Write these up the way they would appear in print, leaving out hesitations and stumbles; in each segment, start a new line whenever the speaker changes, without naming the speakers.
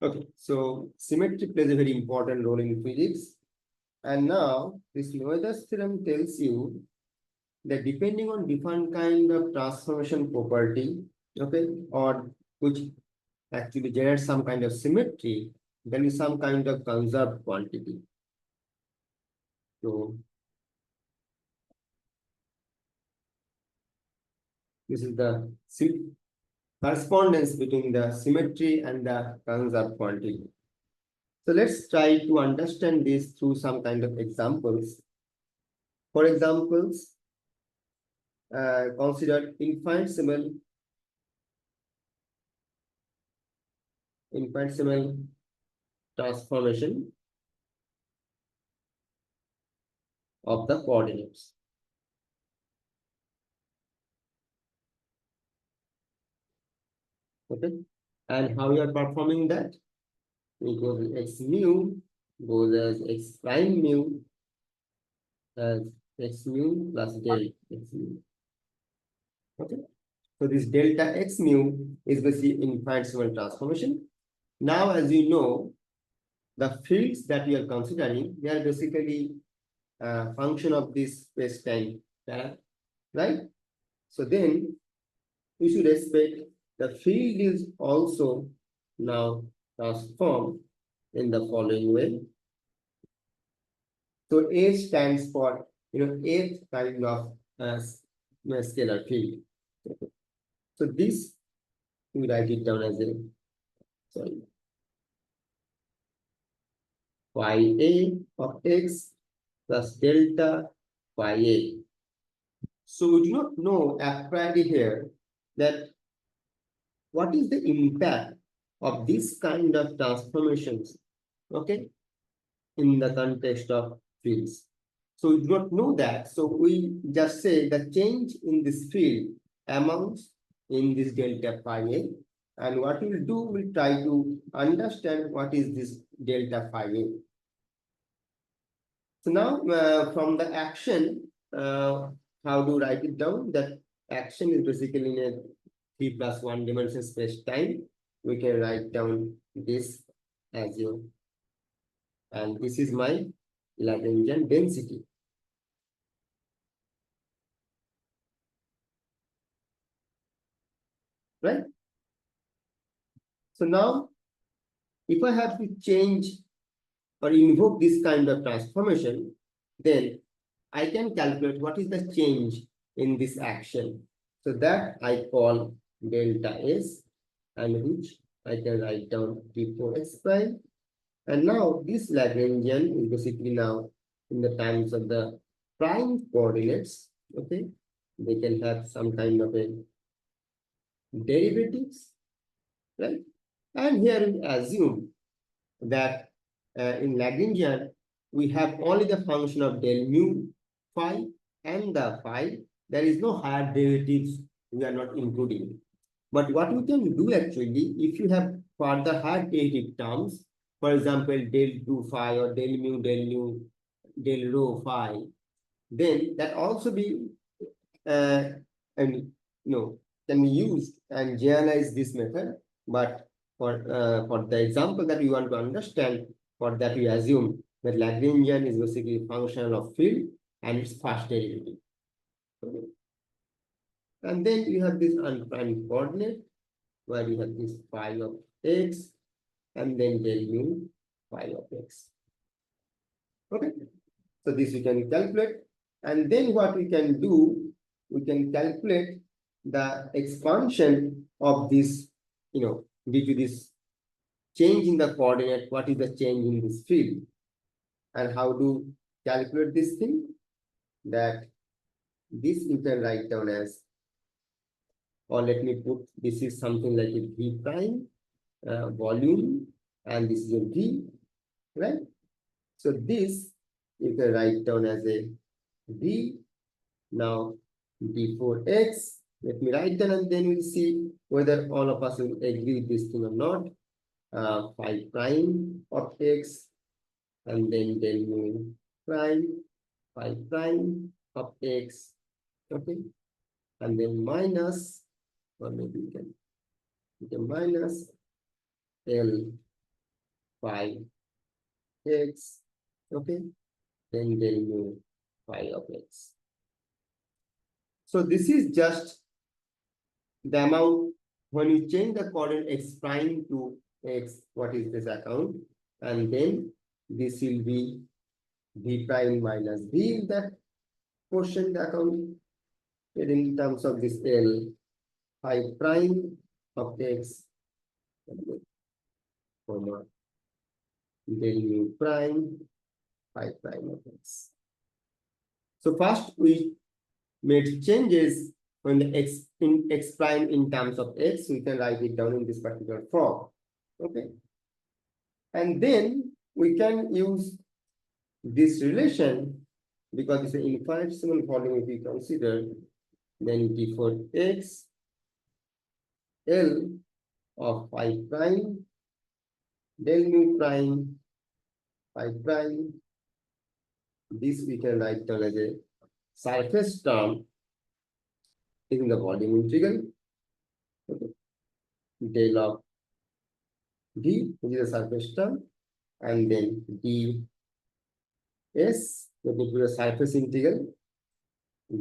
Okay, so symmetry plays a very important role in physics. And now this Noether's theorem tells you that depending on different kind of transformation property, okay, or which actually generates some kind of symmetry, there is some kind of conserved quantity. So this is the correspondence between the symmetry and the conserved quantity. So let's try to understand this through some kind of examples. For examples, consider infinitesimal transformation of the coordinates. Okay, and how you are performing that? We go to x mu goes as x prime mu as x mu plus del x mu. Okay, so this delta x mu is basically infinitesimal transformation. Now, as you know, the fields that we are considering, they are basically a function of this space-time, right? So then we should expect the field is also now transformed in the following way. So A stands for, A kind of scalar field. So this, we write it down as a, sorry, phi A of x plus delta phi A. So we do not know apparently here that what is the impact of this kind of transformations, okay, in the context of fields. So we do not know that. So we just say the change in this field amounts in this delta phi A. And what we'll do, we'll try to understand what is this delta phi A. So now from the action, how to write it down? That action is basically in a 3+1 dimension space time. We can write down this as your, and this is my Lagrangian density. Right? So now, if I have to change or invoke this kind of transformation, then I can calculate what is the change in this action. So that I call delta S, and which I can write down d4x prime. And now this Lagrangian is basically now in the terms of the prime coordinates, okay? They can have some kind of a derivatives, right? And here we assume that in Lagrangian, we have only the function of del mu phi and the phi. There is no higher derivatives we are not including. But what we can do actually, if you have further higher derivative terms, for example, del 2 phi or del mu, del rho phi, then that also be and can be used and generalize this method. But for the example that we want to understand, for that we assume that Lagrangian is basically a function of field and its first derivative. Okay. And then you have this unprimed coordinate where you have this phi of x and then del mu phi of x. Okay. So this we can calculate. And then what we can do, we can calculate the expansion of this, due to this change in the coordinate, what is the change in this field? And how to calculate this thing? That this you can write down as, or let me put, this is something like a V prime volume, and this is a V, right? So this you can write down as a V. Now d4x, let me write down and then we'll see whether all of us will agree with this thing or not. Phi prime of x, and then del mu prime, phi prime of x, okay, and then minus, or maybe we can minus L phi x, okay, then del mu phi of x. So this is just the amount when you change the coordinate x prime to x, what is this account? And then this will be v prime minus v in that portion the account. And in terms of this L, phi prime of x, comma, del mu prime, phi prime of x. So first we made changes when the x in x prime in terms of x, we can write it down in this particular form. Okay. And then we can use this relation because it's an infinitesimal volume if we consider, then T for x L of phi prime del mu prime phi prime. This we can write down as a surface term in the volume integral. Okay. Del of d, which is a surface term, and then d s, that will be a surface integral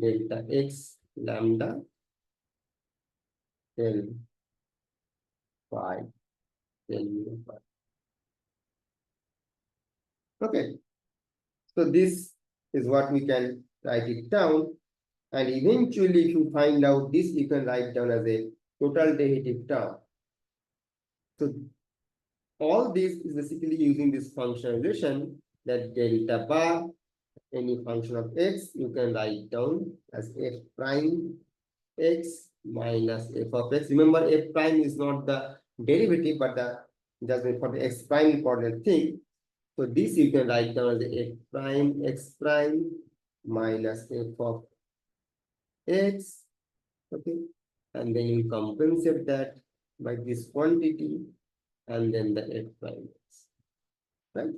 delta x lambda L phi del mu phi. Okay, so this is what we can write it down, and eventually if you find out this, you can write down as a total derivative term. So all this is basically using this function relation that delta bar, any function of x, you can write down as f prime x minus f of x. Remember, f prime is not the derivative, but the just for the x prime coordinate thing. So this you can write down as f prime x prime minus f of x. Okay, and then you compensate that by this quantity, and then the f prime x. Right.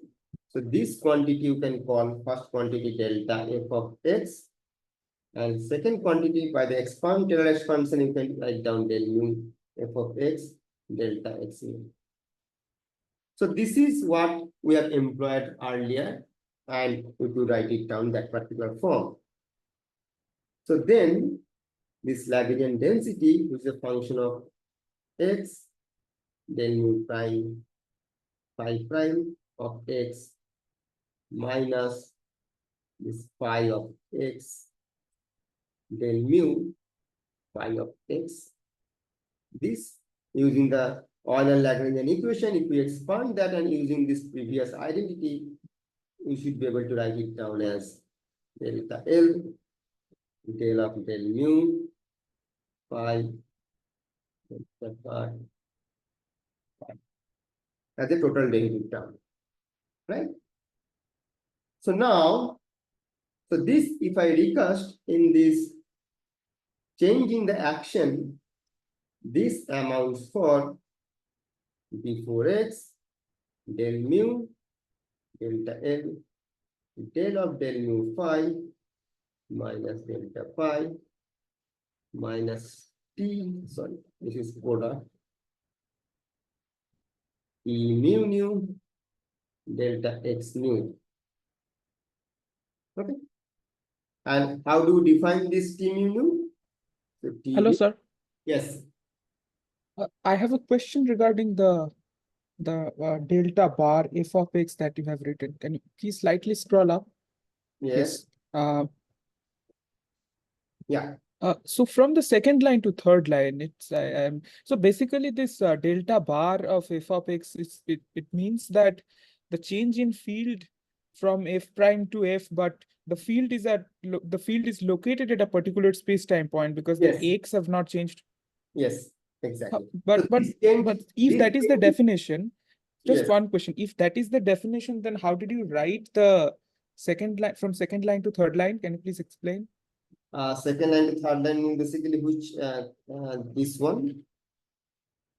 So this quantity you can call first quantity delta f of x, and second quantity by the Taylor expansion you can write down del mu f of x delta x mu. So this is what we have employed earlier, and we could write it down that particular form. So then this Lagrangian density, which is a function of x del mu prime phi prime of x minus this phi of x del mu phi of x. This using the Euler-Lagrangian equation, if we expand that and using this previous identity, we should be able to write it down as delta L del of del mu phi delta phi as a total derivative term, right? So now, so this if I recast in this changing the action, this amounts for b4x del mu delta L del of del mu phi minus delta phi minus t, sorry, this is product e mu nu delta x nu. Okay. And how do we define this t mu nu? So t
Hello, sir.
yes.
I have a question regarding the delta bar f of x that you have written. Can you please slightly scroll up?
Yes. Yeah.
So from the second line to third line, it's so basically this delta bar of f of x is it means that the change in field from f prime to f, but the field is located at a particular space-time point because
Yes.
the x have not changed.
Yes, exactly.
But
So
if that is the definition, just
yes.
one question. If that is the definition, then how did you write the second line from second line to third line? Can you please explain?
Second line to third line basically which this one.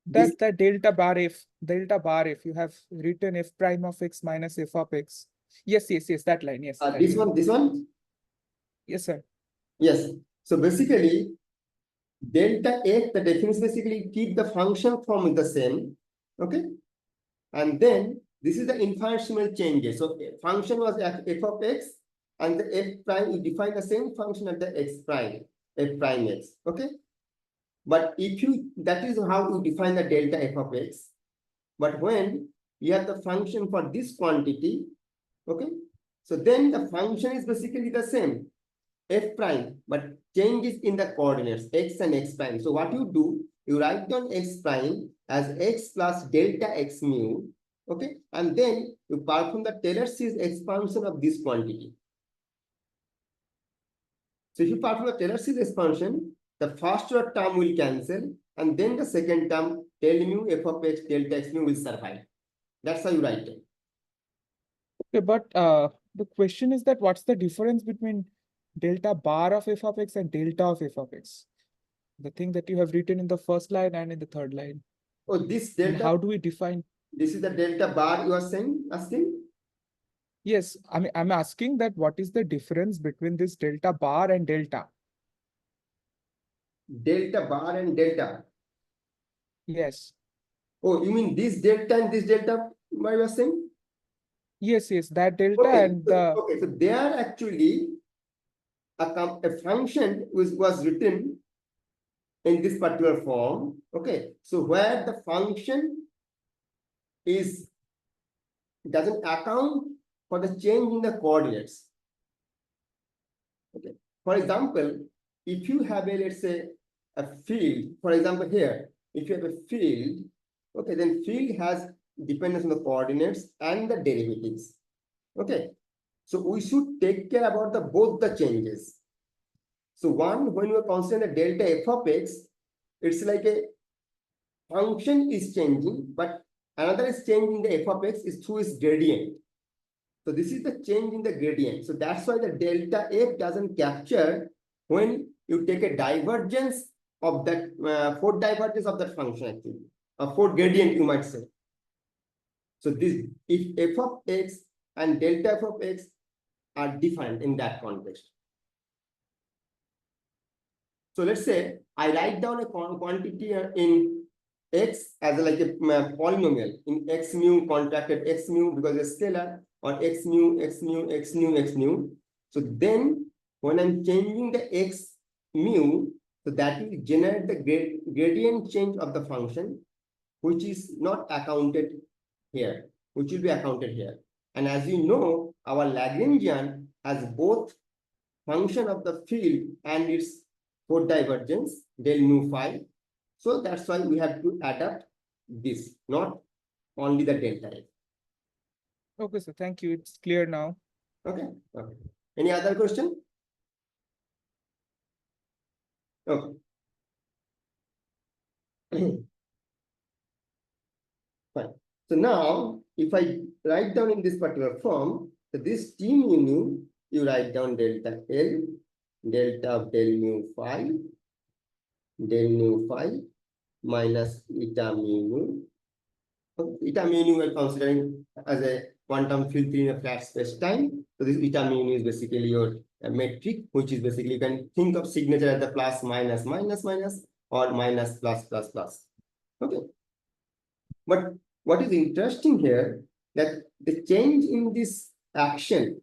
That delta bar if you have written f prime of x minus f of x. Yes, that line. Yes.
This one.
Yes, sir.
Yes. So basically, delta f, the definition basically keep the function form the same. Okay. And then This is the infinitesimal changes. So function was f of x, and the f prime, you define the same function at the x prime, f prime x. Okay. But if you, that is how you define the delta f of x. But when you have the function for this quantity, okay, so then the function is basically the same, f prime, but changes in the coordinates, x and x prime. So what you do, you write down x prime as x plus delta x mu, okay, and then you perform the Taylor series expansion of this quantity. So if you perform the Taylor series expansion, the first order term will cancel, and then the second term, del mu f of x delta x mu will survive. That's how you write it.
Okay, but the question is that what's the difference between delta bar of f of x and delta of f of x? The thing that you have written in the first line and in the third line.
Oh, this
And
delta,
how do we define?
this is the delta bar you are saying, asking?
Yes, I mean, I'm asking that what is the difference between this delta bar and delta?
Delta bar and delta.
Yes.
Oh, you mean this delta and this delta, what you are saying?
Yes, that delta
Okay,
and the
okay, so they are actually a function which was written in this particular form. Okay, so where the function is doesn't account for the change in the coordinates. Okay, for example, if you have a, let's say, a field, for example, here, if you have a field, okay, then field has dependence on the coordinates and the derivatives. Okay, so we should take care about the both the changes. So one, when you are considering the delta f of x, it's like a function is changing, but another is changing the f of x is through its gradient. So this is the change in the gradient. So that's why the delta f doesn't capture when you take a divergence of that fourth divergence of that function actually, a fourth gradient you might say. So this, if f of x and delta f of x are defined in that context. So let's say I write down a quantity in x as like a polynomial in x mu contracted x mu because it's scalar, or x mu, x mu, x mu, x mu. So then when I'm changing the x mu, so that will generate the gradient change of the function, which is not accounted here, which will be accounted here. And as you know, our Lagrangian has both function of the field and its fourth divergence del mu phi. So that's why we have to adapt this, not only the delta f.
okay, so thank you. It's clear now.
Okay. Okay. Any other question? Okay. Fine. So now, if I write down in this particular form, so this T mu, you write down delta L, delta of del mu phi minus eta mu. Eta mu we are considering as a quantum field in a flat space time. So this eta mu is basically your metric, which is basically you can think of signature as the plus minus minus minus or minus plus plus plus. Okay. But what is interesting here that the change in this action,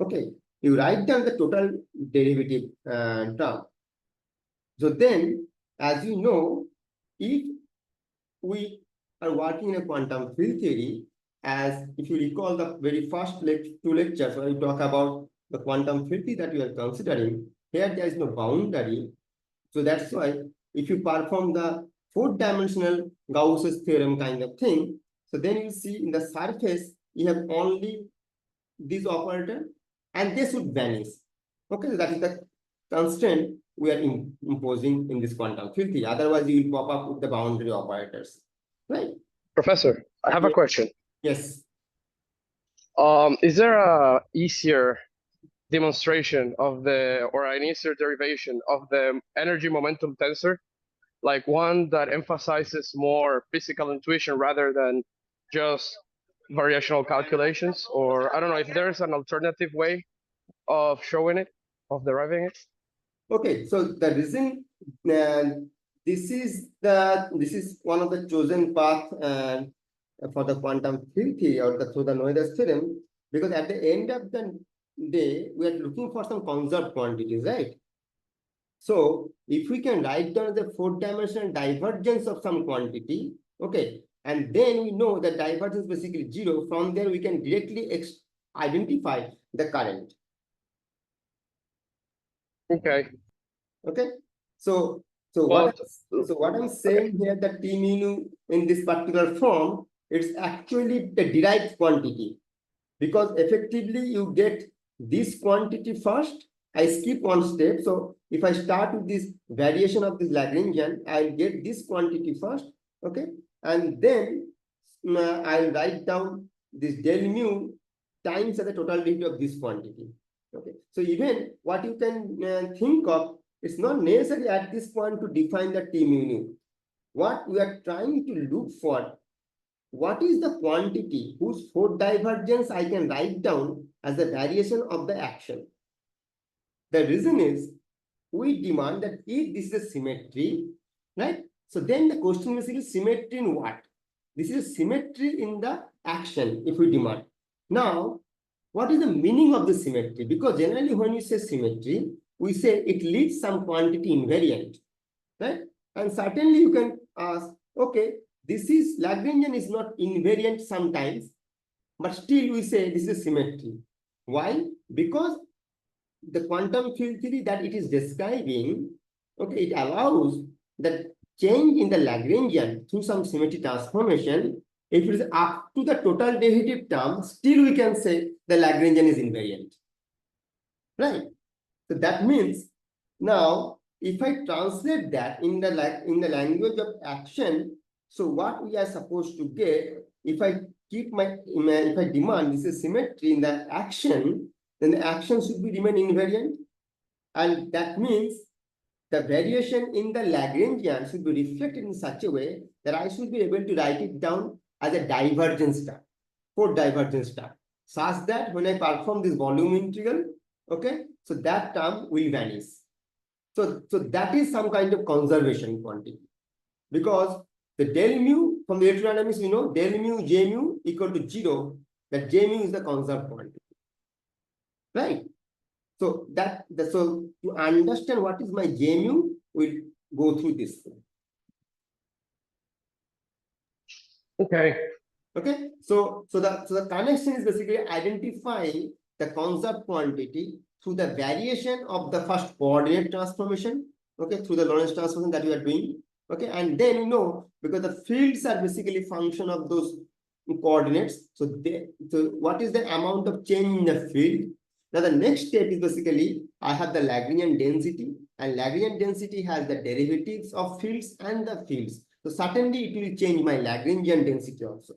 okay, you write down the total derivative term. So then, as you know, if we are working in a quantum field theory, as if you recall the very first two lectures when we talk about the quantum field theory that we are considering, here there is no boundary. So that's why if you perform the fourth dimensional Gauss's theorem kind of thing, so then you see in the surface you have only this operator and this would vanish. Okay, so that is the constraint we are imposing in this quantum field theory. Otherwise, you will pop up with the boundary operators, right?
Professor, I have a question.
Yes.
Is there a easier demonstration of the, or an easier derivation of the energy momentum tensor, like one that emphasizes more physical intuition rather than just variational calculations? Or I don't know if there's an alternative way of showing it, of deriving it.
Okay, so the reason this is one of the chosen path for the quantum field theory or through the Noether's theorem, because at the end of the day, we are looking for some conserved quantities, right? So if we can write down the four-dimensional divergence of some quantity, okay, and then we know that divergence is basically 0, from there we can directly identify the current.
Okay.
Okay, so
But
what I'm saying here, that T mu in this particular form, it's actually a derived quantity, because effectively you get this quantity first. I skip one step. So if I start with this variation of this Lagrangian, I'll get this quantity first, okay, and then I'll write down this del mu times the total derivative of this quantity. Okay, so even what you can think of, it's not necessary at this point to define the T mu nu. What we are trying to look for, what is the quantity whose fourth divergence I can write down as a variation of the action. The reason is, we demand that if this is a symmetry, right? So then the question is symmetry in what? This is symmetry in the action, if we demand. Now, what is the meaning of the symmetry? Because generally when we say symmetry, we say it leaves some quantity invariant, right? And certainly you can ask, okay, this is Lagrangian is not invariant sometimes, but still we say this is symmetry. Why? Because the quantum field theory that it is describing, okay, it allows the change in the Lagrangian through some symmetry transformation. If it is up to the total derivative term, still we can say the Lagrangian is invariant, right? So that means now if I translate that in the language of action, so what we are supposed to get, if I demand this is symmetry in the action, then the action should be remain invariant, and that means the variation in the Lagrangian should be reflected in such a way that I should be able to write it down as a divergence term, for divergence term, such that when I perform this volume integral, okay, so that term will vanish. So that is some kind of conservation quantity, because the del mu from the electrodynamics, we know del mu J mu equal to 0, that J mu is the conserved quantity, right? So so to understand what is my J mu, we'll go through this.
okay.
Okay, so the connection is basically identifying the conserved quantity through the variation of the first coordinate transformation, okay, through the Lorentz transformation that we are doing, okay, and then you know, because the fields are basically function of those coordinates, so what is the amount of change in the field? Now the next step is basically I have the Lagrangian density, and Lagrangian density has the derivatives of fields and the fields. So certainly it will change my Lagrangian density also.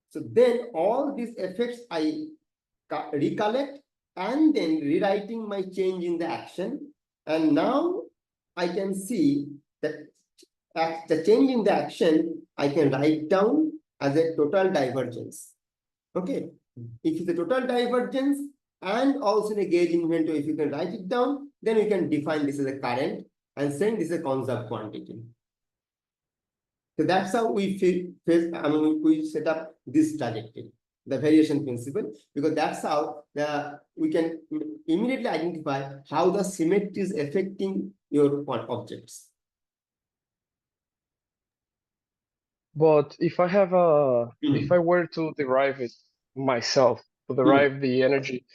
So then all these effects I recollect, and then rewriting my change in the action. And now I can see that the change in the action I can write down as a total divergence. Okay, if it's a total divergence and also in a gauge inventory, if you can write it down, then we can define this as a current and saying this is a conserved quantity. So that's how we we set up this trajectory, the variation principle, because that's how we can immediately identify how the symmetry is affecting your objects.
But if I have if I were to derive it myself, to derive the energy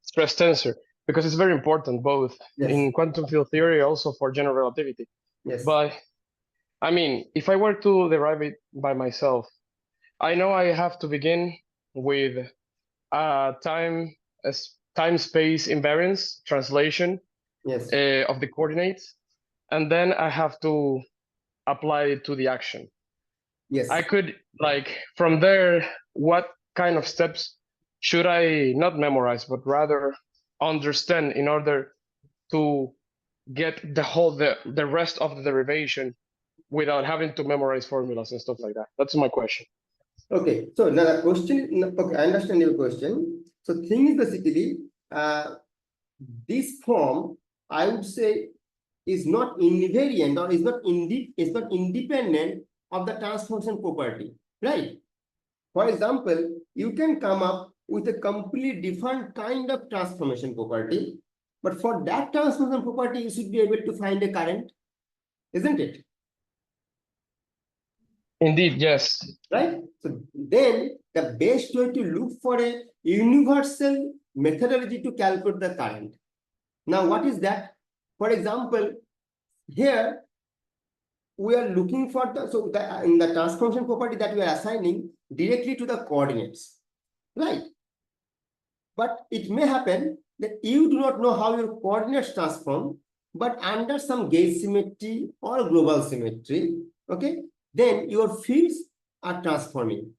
stress tensor, because it's very important both in quantum field theory, also for general relativity.
Yes.
But I mean, if I were to derive it by myself, I know I have to begin with time-space invariance translation of the coordinates, and then I have to apply it to the action.
Yes.
I could, like, from there, what kind of steps should I not memorize, but rather understand in order to get the rest of the derivation without having to memorize formulas and stuff like that? That's my question.
Okay, so now the question, okay, I understand your question. So thing is basically, this form, I would say, is not invariant or is not independent of the transformation property, right? For example, you can come up with a completely different kind of transformation property, but for that transformation property, you should be able to find a current, isn't it?
Indeed, yes.
Right? So then the best way to look for a universal methodology to calculate the current. Now, what is that? For example, here we are looking for in the transformation property that we are assigning directly to the coordinates, right? But it may happen that you do not know how your coordinates transform, but under some gauge symmetry or global symmetry, okay, then your fields are transforming.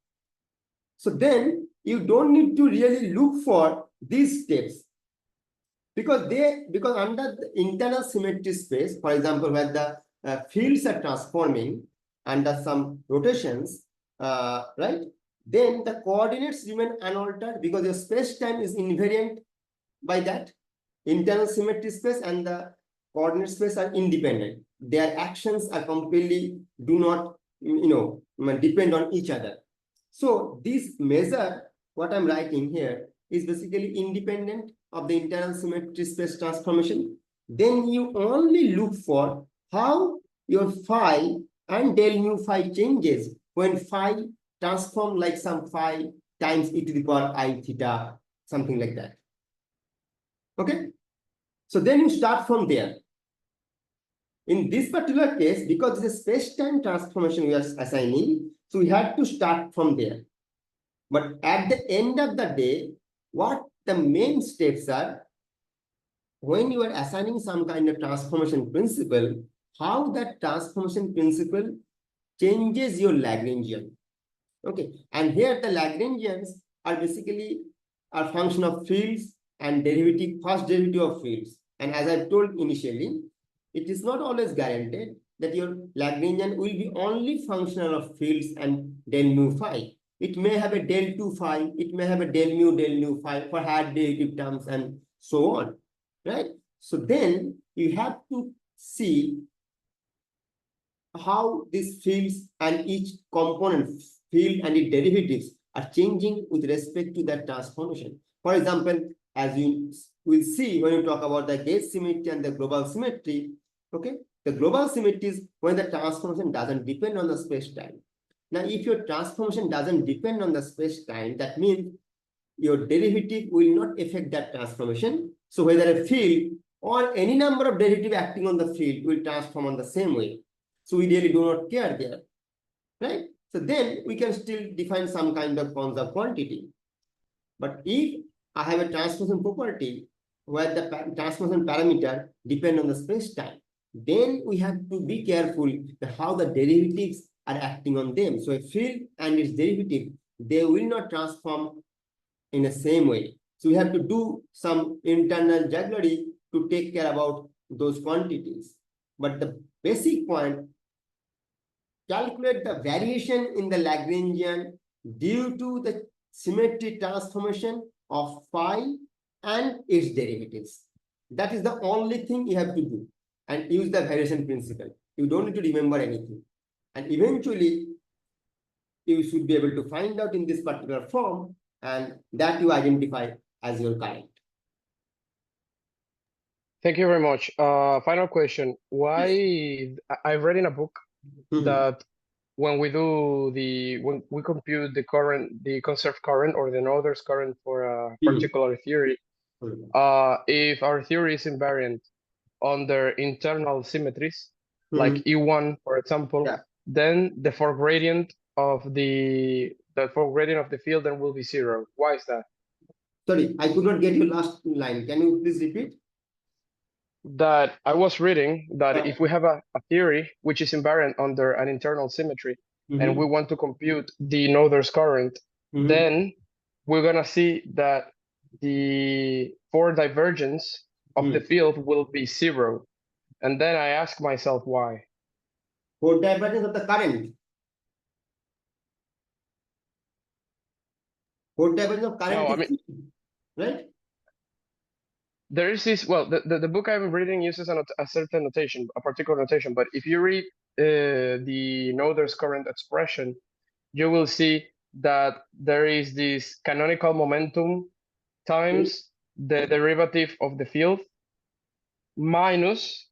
So then you don't need to really look for these steps because under the internal symmetry space, for example, where the fields are transforming under some rotations, right? Then the coordinates remain unaltered because your space-time is invariant by that internal symmetry space, and the coordinate space are independent. Their actions are completely do not depend on each other. So this measure, what I'm writing here, is basically independent of the internal symmetry space transformation. Then you only look for how your phi and del mu phi changes when phi transform like some phi times e to the power I theta, something like that. Okay, so then you start from there. In this particular case, because it's a space-time transformation we are assigning, so we have to start from there. But at the end of the day, what the main steps are, when you are assigning some kind of transformation principle, how that transformation principle changes your Lagrangian. Okay, and here the Lagrangians are basically a function of fields and first derivative of fields. And as I told initially, it is not always guaranteed that your Lagrangian will be only functional of fields and del mu phi. It may have a del 2 phi, it may have a del mu phi for hard derivative terms and so on, right? So then you have to see how these fields and each component field and its derivatives are changing with respect to that transformation. For example, as you will see when you talk about the gauge symmetry and the global symmetry, okay, the global symmetry is when the transformation doesn't depend on the space-time. Now, if your transformation doesn't depend on the space-time, that means your derivative will not affect that transformation. So whether a field or any number of derivative acting on the field will transform on the same way. So we really do not care there, right? So then we can still define some kind of conserved quantity. But if I have a transformation property where the transformation parameter depend on the space-time, then we have to be careful how the derivatives are acting on them. So a field and its derivative, they will not transform in the same way. So we have to do some internal jugglery to take care about those quantities. But the basic point, calculate the variation in the Lagrangian due to the symmetry transformation of phi and its derivatives. That is the only thing you have to do, and use the variation principle. You don't need to remember anything. And eventually, you should be able to find out in this particular form, and that you identify as your current.
Thank you very much. Final question. Why I've read in a book that when we compute the current, the conserved current or the Noether's current for a particular theory, if our theory is invariant under internal symmetries, like E1, for example, then the forward gradient of the field then will be 0. Why is that?
Sorry, I could not get your last line. Can you please repeat?
That I was reading that if we have a theory which is invariant under an internal symmetry, and we want to compute the Noether's current, then we're gonna see that the forward divergence of the field will be 0. And then I ask myself why.
Forward divergence of the current. Forward divergence of current.
No, I mean,
right?
there is this, well, the book I'm reading uses a certain notation, a particular notation, but if you read the Noether's current expression, you will see that there is this canonical momentum times the derivative of the field minus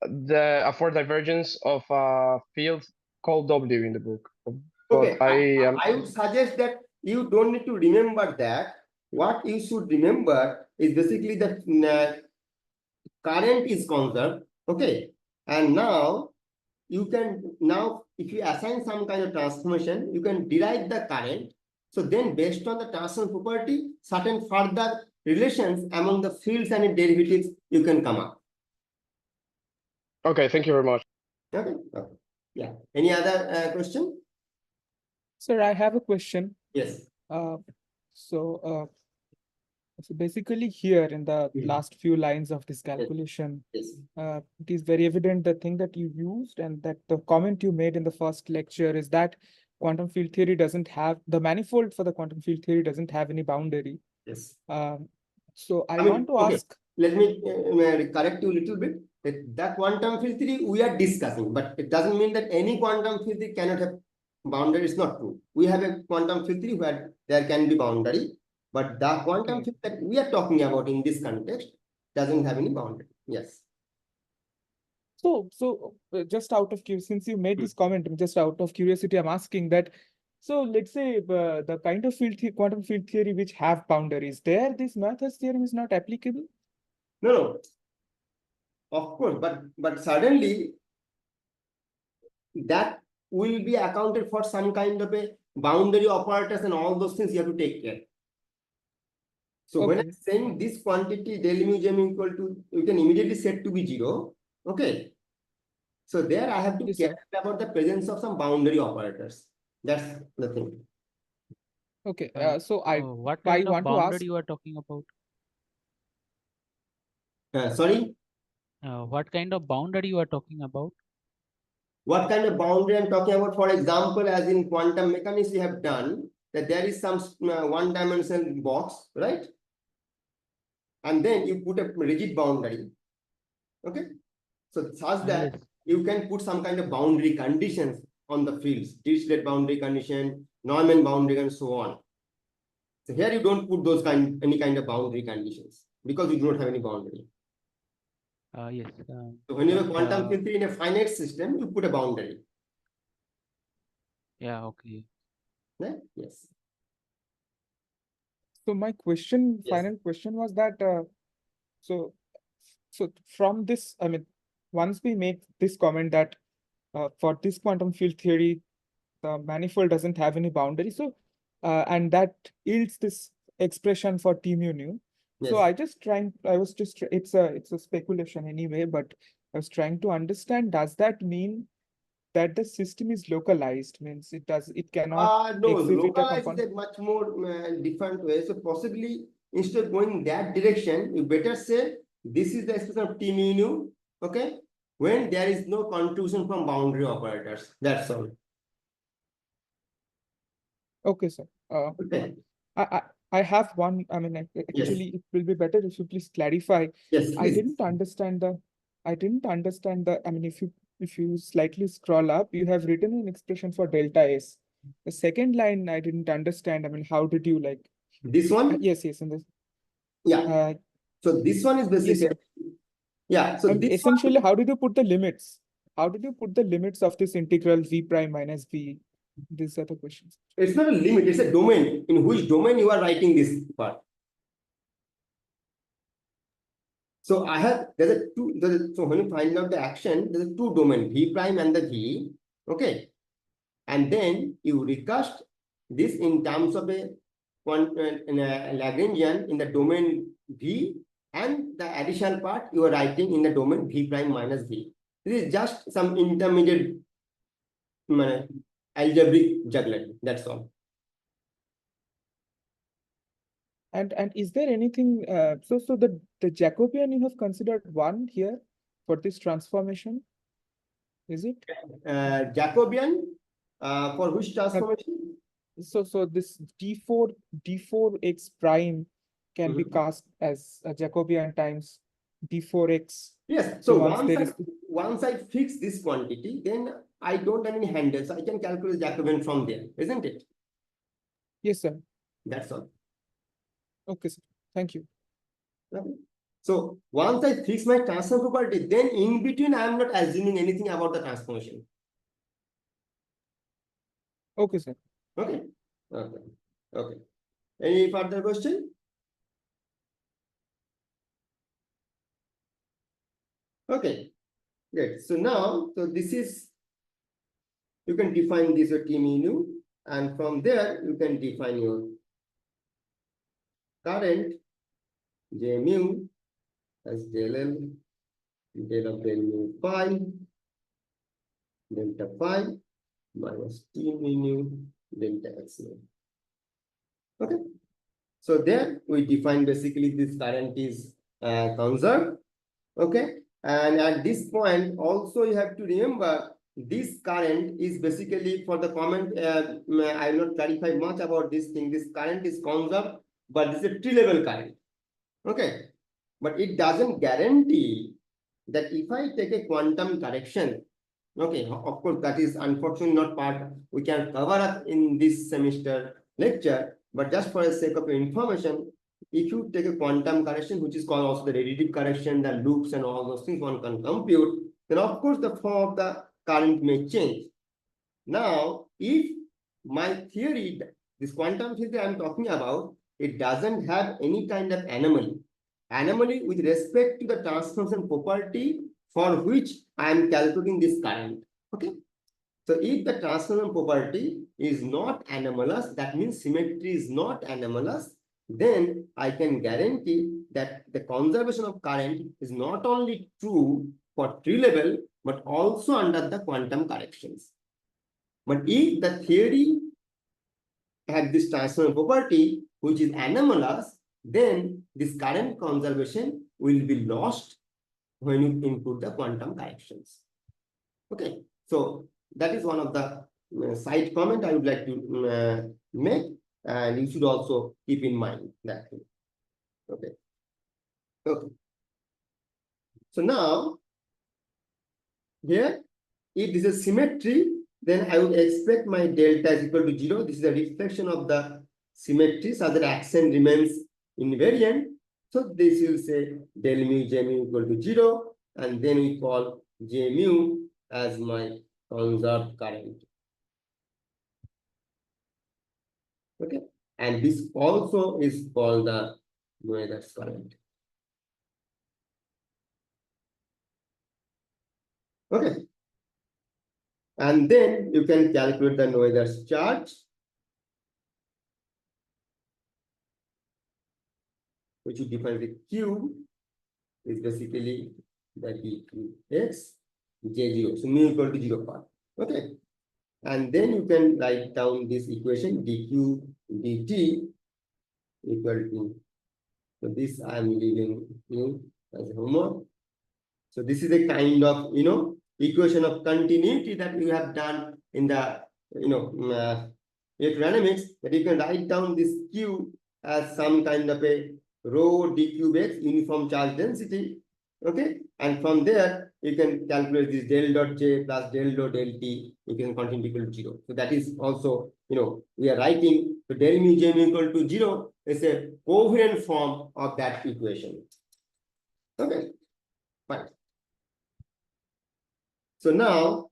the for divergence of a field called W in the book. But
Okay, I would suggest that you don't need to remember that. What you should remember is basically the current is conserved. Okay, and now you can if you assign some kind of transformation, you can derive the current. So then based on the transform property, certain further relations among the fields and derivatives you can come up.
okay, thank you very much.
Okay. Okay. Yeah. Any other question?
Sir, I have a question.
Yes.
Uh, so basically here in the last few lines of this calculation,
Yes.
it is very evident the thing that you used and that the comment you made in the first lecture is that quantum field theory doesn't have, the manifold for the quantum field theory doesn't have any boundary.
Yes.
So I
mean,
want to
okay,
ask.
let me correct you a little bit. That quantum field theory we are discussing, but it doesn't mean that any quantum field theory cannot have boundary. It's not true. We have a quantum field theory where there can be boundary, but the quantum field that we are talking about in this context doesn't have any boundary. Yes.
So just out of curiosity, since you made this comment, just out of curiosity, I'm asking that. So let's say the kind of quantum field theory which have boundaries, there this Malthus theorem is not applicable.
No. Of course, but suddenly that will be accounted for some kind of a boundary operators and all those things you have to take care. So when I'm saying this quantity del mu j mu equal to, you can immediately set to be 0. Okay. So there I have to care about the presence of some boundary operators. That's the thing.
Okay. So
what kind of boundary you are talking about?
Sorry?
What kind of boundary you are talking about?
What kind of boundary I'm talking about? For example, as in quantum mechanics, we have done that there is some one-dimensional box, right? And then you put a rigid boundary. Okay. So such that
Yes.
you can put some kind of boundary conditions on the fields, Dirichlet boundary condition, Neumann boundary, and so on. So here you don't put those any kind of boundary conditions because you don't have any boundary.
Yes.
So when you have quantum field theory in a finite system, you put a boundary.
Yeah. Okay.
Right? Yes.
So my question, final question was that so from this, I mean, once we make this comment that for this quantum field theory, the manifold doesn't have any boundary. So and that yields this expression for T mu nu.
Yes.
So it's a speculation anyway, but I was trying to understand, does that mean that the system is localized? Means it cannot
No,
exhibit a
localized is
component.
a much more different way. So possibly instead of going that direction, you better say this is the expression of T mu nu, okay? When there is no contribution from boundary operators. That's all.
Okay, sir.
Okay.
I have one. I mean, actually, it will be better if you please clarify.
Yes,
I
please.
didn't understand the. I mean, if you slightly scroll up, you have written an expression for delta S. The second line I didn't understand. I mean, how did you like?
This one?
Yes, in this.
Yeah. So this one is basically.
Yes,
yeah. So this
essentially,
one,
how did you put the limits? How did you put the limits of this integral v prime minus v? These are the questions.
it's not a limit, it's a domain. In which domain you are writing this part? So I have, so when you find out the action, there's a two domain, v prime and the v. Okay. And then you recast this in terms of a Lagrangian in the domain v, and the additional part you are writing in the domain v prime minus v. This is just some intermediate algebraic juggling. That's all.
And is there anything so the Jacobian you have considered one here for this transformation? Is it?
Jacobian for which transformation?
So this d4x prime can be cast as a Jacobian times d4x.
Yes. So once I fix this quantity, then I don't have any handles. I can calculate Jacobian from there, isn't it?
Yes, sir.
That's all.
Okay, sir. Thank you.
Okay. So once I fix my transform property, then in between I am not assuming anything about the transformation.
Okay, sir.
Okay. Okay. Okay. Any further question? Okay. Great. So now, so this is, you can define this as T mu, and from there you can define your current J mu as del L, del of del mu phi, delta phi minus T mu delta x mu. Okay. So there we define basically this current is conserved. Okay. And at this point also you have to remember this current is basically for the comment, I will not clarify much about this thing. This current is conserved, but this is a tree-level current. Okay. But it doesn't guarantee that if I take a quantum correction, okay, of course, that is unfortunately not part we can cover up in this semester lecture, but just for the sake of information, if you take a quantum correction, which is called also the radiative correction, the loops and all those things one can compute, then of course the form of the current may change. Now, if my theory, this quantum theory I'm talking about, it doesn't have any kind of anomaly with respect to the transformation property for which I am calculating this current. Okay. So if the transformation property is not anomalous, that means symmetry is not anomalous, then I can guarantee that the conservation of current is not only true for tree level, but also under the quantum corrections. But if the theory had this transformation property, which is anomalous, then this current conservation will be lost when you input the quantum corrections. Okay, so that is one of the side comment I would like to make, and you should also keep in mind that thing. Okay. Okay. So now here, if this is symmetry, then I would expect my delta is equal to 0. This is a reflection of the symmetry, so that accent remains invariant. So this will say del mu J mu equal to 0, and then we call J mu as my conserved current. Okay, and this also is called the Noether's current. Okay, and then you can calculate the Noether's charge, which you define with Q is basically the dqx J0. So mu equal to 0 part. Okay. And then you can write down this equation dq dt equal to, so this I am leaving you as homework. So this is a kind of, equation of continuity that we have done in the, electrodynamics, that you can write down this Q as some kind of a rho d cube x uniform charge density. Okay, and from there you can calculate this del dot j plus del dot del t, you can continue equal to 0. So that is also, we are writing the del mu j mu equal to 0 is a coherent form of that equation. Okay, fine. So now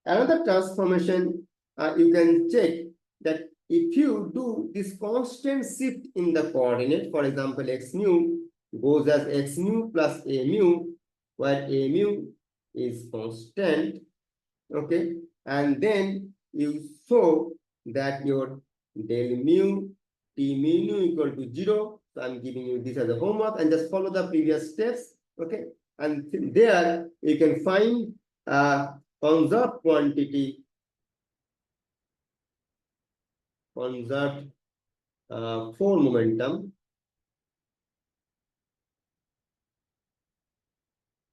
another transformation, you can check that if you do this constant shift in the coordinate, for example, x mu goes as x mu plus a mu, where a mu is constant, okay, and then you show that your del mu t mu equal to 0. So I'm giving you this as a homework, and just follow the previous steps, okay, and there you can find conserved quantity, conserved for momentum,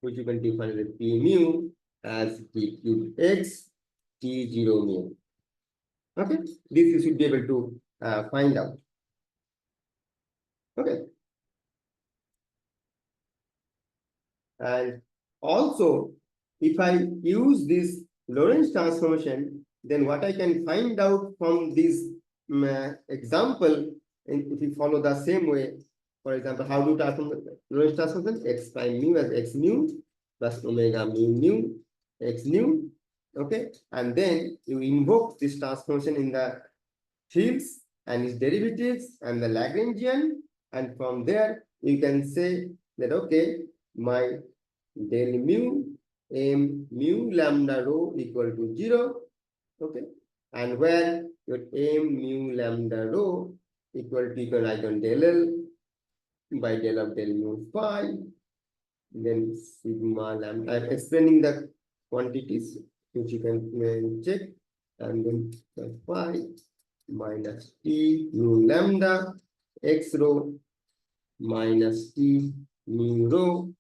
which you can define as P mu as d cube x T0 mu. Okay, this you should be able to find out. Okay, and also if I use this Lorentz transformation, then what I can find out from this example, if you follow the same way, for example, how do you transform the Lorentz transformation? X prime mu as x mu plus omega mu x nu. Okay, and then you invoke this transformation in the fields and its derivatives and the Lagrangian, and from there you can say that okay, my del mu m mu lambda rho equal to 0. Okay, and where your m mu lambda rho equal to, you can write on del L by del of del mu phi, then sigma lambda. I'm explaining the quantities which you can check, and then the phi minus t mu lambda x rho minus t mu rho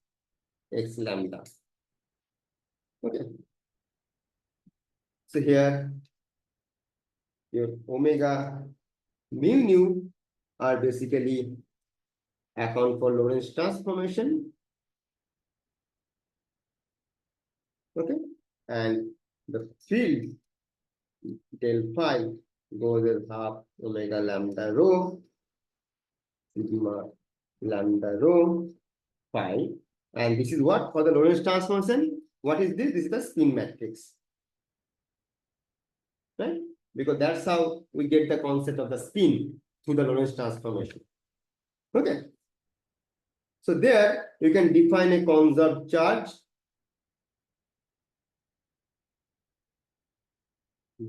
x lambda. Okay. So here your omega mu nu are basically account for Lorentz transformation. Okay, and the field del phi goes as half omega lambda rho sigma lambda rho phi, and this is what for the Lorentz transformation. What is this? This is the spin matrix, right? Because that's how we get the concept of the spin through the Lorentz transformation. Okay, so there you can define a conserved charge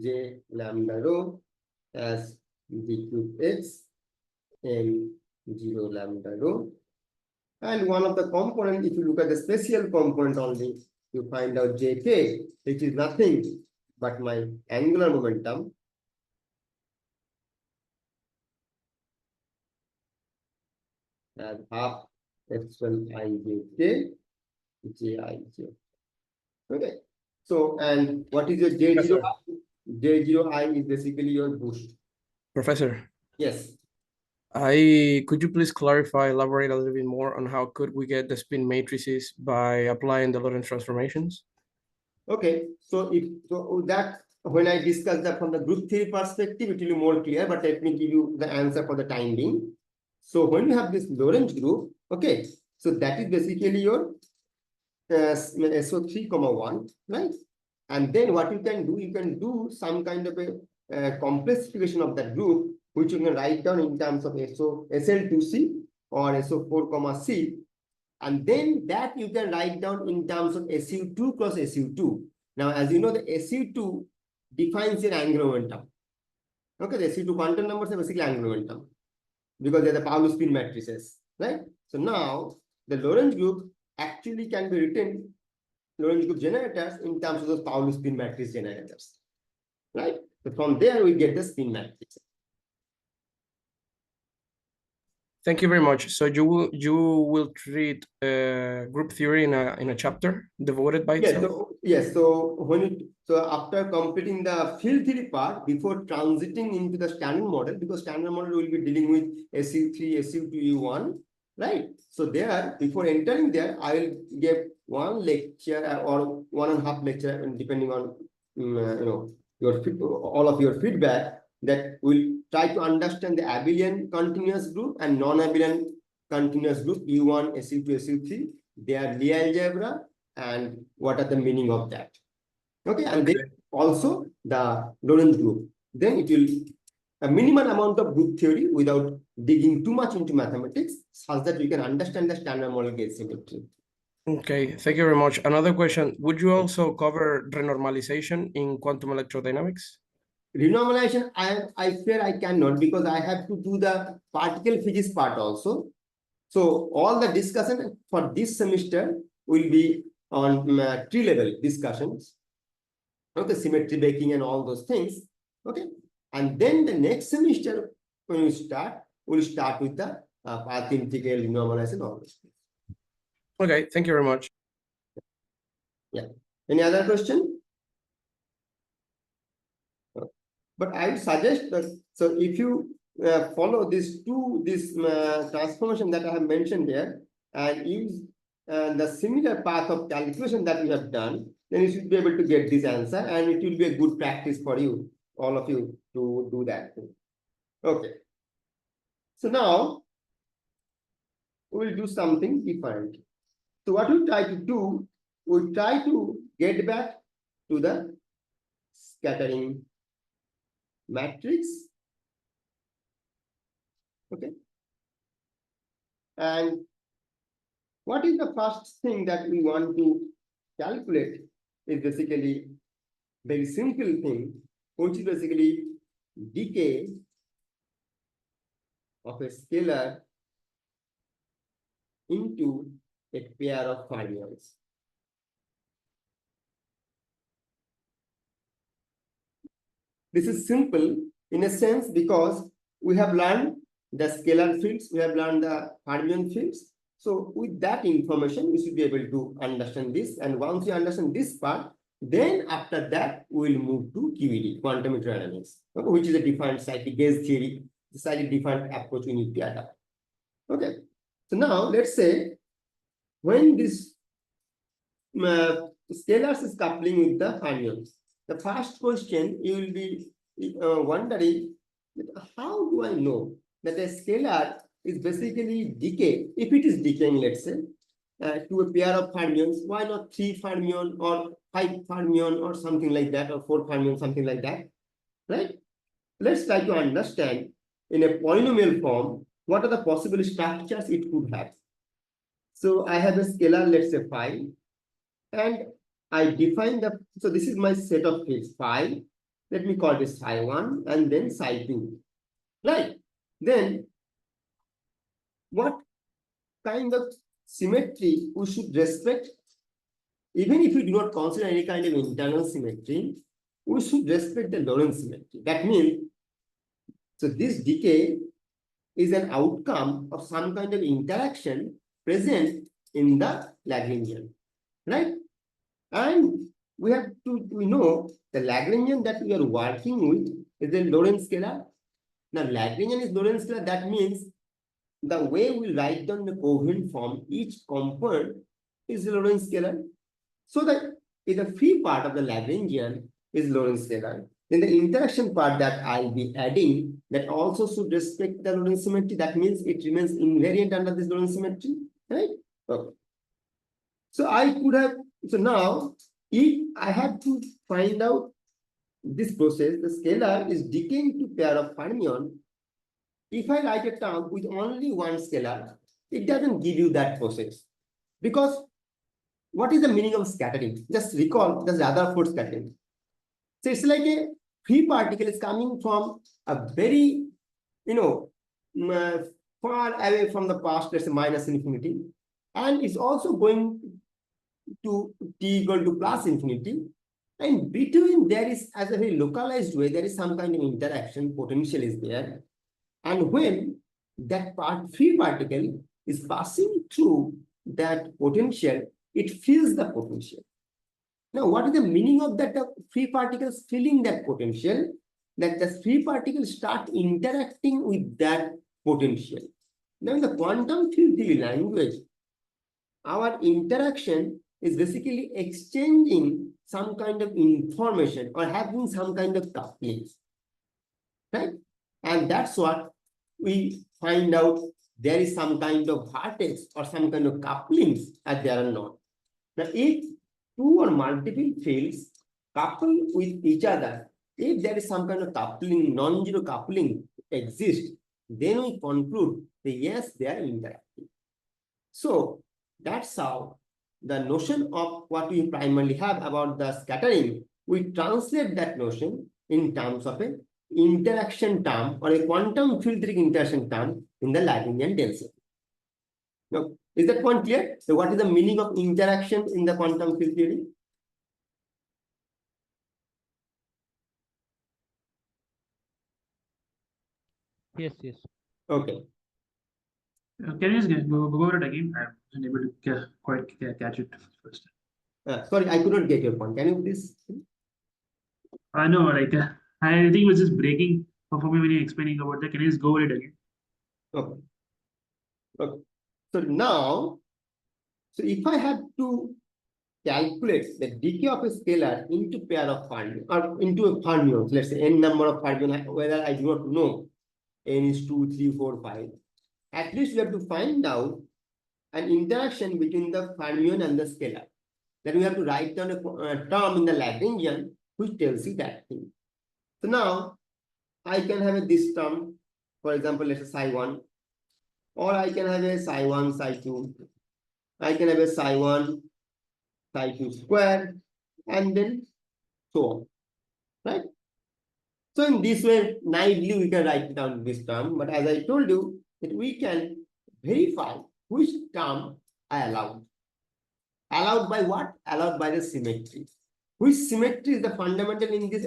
J lambda rho as d cube x and 0 lambda rho. And one of the component, if you look at the special component only, you find out Jk, which is nothing but my angular momentum. As half epsilon I Jk, Jij. Okay. So, and what is your J0? J0I is basically your boost.
Professor,
Yes.
could you please elaborate a little bit more on how could we get the spin matrices by applying the Lorentz transformations?
Okay, so that when I discuss that from the group theory perspective, it will be more clear, but let me give you the answer for the time being. So when you have this Lorentz group, okay, so that is basically your SO3, 1, right? And then what you can do some kind of a complexification of that group, which you can write down in terms of SL2C or SO4, C. And then that you can write down in terms of SU2 cross SU2. Now, as you know, the SU2 defines your angular momentum. Okay, the SU2 quantum numbers are basically angular momentum because they're the Pauli spin matrices, right? So now the Lorentz group actually can be written, Lorentz group generators, in terms of those Pauli spin matrix generators, right? So from there we get the spin matrix.
Thank you very much. So you will treat group theory in a chapter devoted by itself?
Yes. So after completing the field theory part, before transiting into the standard model, because standard model will be dealing with SU3, SU2, U1, right? So there, before entering there, I will give one lecture or 1.5 lecture, depending on all of your feedback, that will try to understand the abelian continuous group and non-abelian continuous group U1, SU2, SU3, their Lie algebra, and what are the meaning of that. Okay, and then also the Lorentz group. Then it will a minimal amount of group theory without digging too much into mathematics, such that we can understand the standard model gauge symmetry.
Okay, thank you very much. Another question, would you also cover renormalization in quantum electrodynamics?
Renormalization, I fear I cannot, because I have to do the particle physics part also. So all the discussion for this semester will be on tree level discussions. Okay, symmetry breaking and all those things. Okay, and then the next semester when we start, we'll start with the path integral, renormalization, all those things.
Okay, thank you very much.
Yeah. Any other question? But I would suggest that, so if you follow this transformation that I have mentioned here and use the similar path of calculation that we have done, then you should be able to get this answer, and it will be a good practice for you, all of you, to do that. Okay. So now we will do something different. So what we try to do, we try to get back to the scattering matrix. Okay. And what is the first thing that we want to calculate is basically very simple thing, which is basically decay of a scalar into a pair of fermions. This is simple in a sense because we have learned the scalar fields, we have learned the fermion fields. So with that information, we should be able to understand this. And once we understand this part, then after that, we will move to QED, quantum electrodynamics, which is a different slightly gauge theory, slightly different approach we need to adapt. Okay. So now let's say when this scalars is coupling with the fermions, the first question you will be wondering, how do I know that a scalar is basically decay? If it is decaying, let's say, to a pair of fermions, why not 3 fermion or 5 fermion or something like that, or 4 fermion, something like that, right? Let's try to understand in a polynomial form, what are the possible structures it could have. So I have a scalar, let's say phi, and I define the, so this is my set of fields, phi, let me call this phi 1 and then psi 2, right? Then what kind of symmetry we should respect? Even if we do not consider any kind of internal symmetry, we should respect the Lorentz symmetry. That means, so this decay is an outcome of some kind of interaction present in the Lagrangian, right? And we know the Lagrangian that we are working with is a Lorentz scalar. Now Lagrangian is Lorentz scalar, that means the way we write down the covariant form, each component is a Lorentz scalar. So that if the free part of the Lagrangian is Lorentz scalar, then the interaction part that I'll be adding that also should respect the Lorentz symmetry. That means it remains invariant under this Lorentz symmetry, right? Okay. So I could have, so now if I have to find out this process, the scalar is decaying to pair of fermion. If I write a term with only one scalar, it doesn't give you that process. Because what is the meaning of scattering? Just recall the Rutherford scattering. So it's like a free particle is coming from a very, far away from the past, let's say minus infinity, and it's also going to t equal to plus infinity. And between there is, as a very localized way, there is some kind of interaction, potential is there. And when that free particle is passing through that potential, it fills the potential. Now, what is the meaning of that free particles filling that potential? That the free particles start interacting with that potential. Now, in the quantum field theory language, our interaction is basically exchanging some kind of information or having some kind of couplings, right? And that's what we find out there is some kind of vortex or some kind of couplings as there are not. Now, if two or multiple fields couple with each other, if there is some kind of coupling, non-zero coupling exists, then we conclude that yes, they are interacting. So that's how the notion of what we primarily have about the scattering, we translate that notion in terms of an interaction term or a quantum field theory interaction term in the Lagrangian density. Now, is that point clear? So what is the meaning of interaction in the quantum field theory?
Yes, yes.
Okay.
Can you just go over it again? I'm unable to quite catch it first.
Sorry, I could not get your point. Can you please?
I know, like I think it was just breaking for me when you're explaining about that. Can you just go over it again?
Okay. Okay. So now, so if I had to calculate the decay of a scalar into pair of fermions or into a fermions, let's say n number of fermions, whether I do not know, n is 2, 3, 4, 5. At least we have to find out an interaction between the fermion and the scalar. Then we have to write down a term in the Lagrangian which tells you that thing. So now I can have this term, for example, let's say psi 1, or I can have a psi 1, psi 2. I can have a psi 1, psi 2 square, and then so on, right? So in this way, naively we can write down this term, but as I told you, that we can verify which term I allowed. Allowed by what? Allowed by the symmetry. Which symmetry is the fundamental in this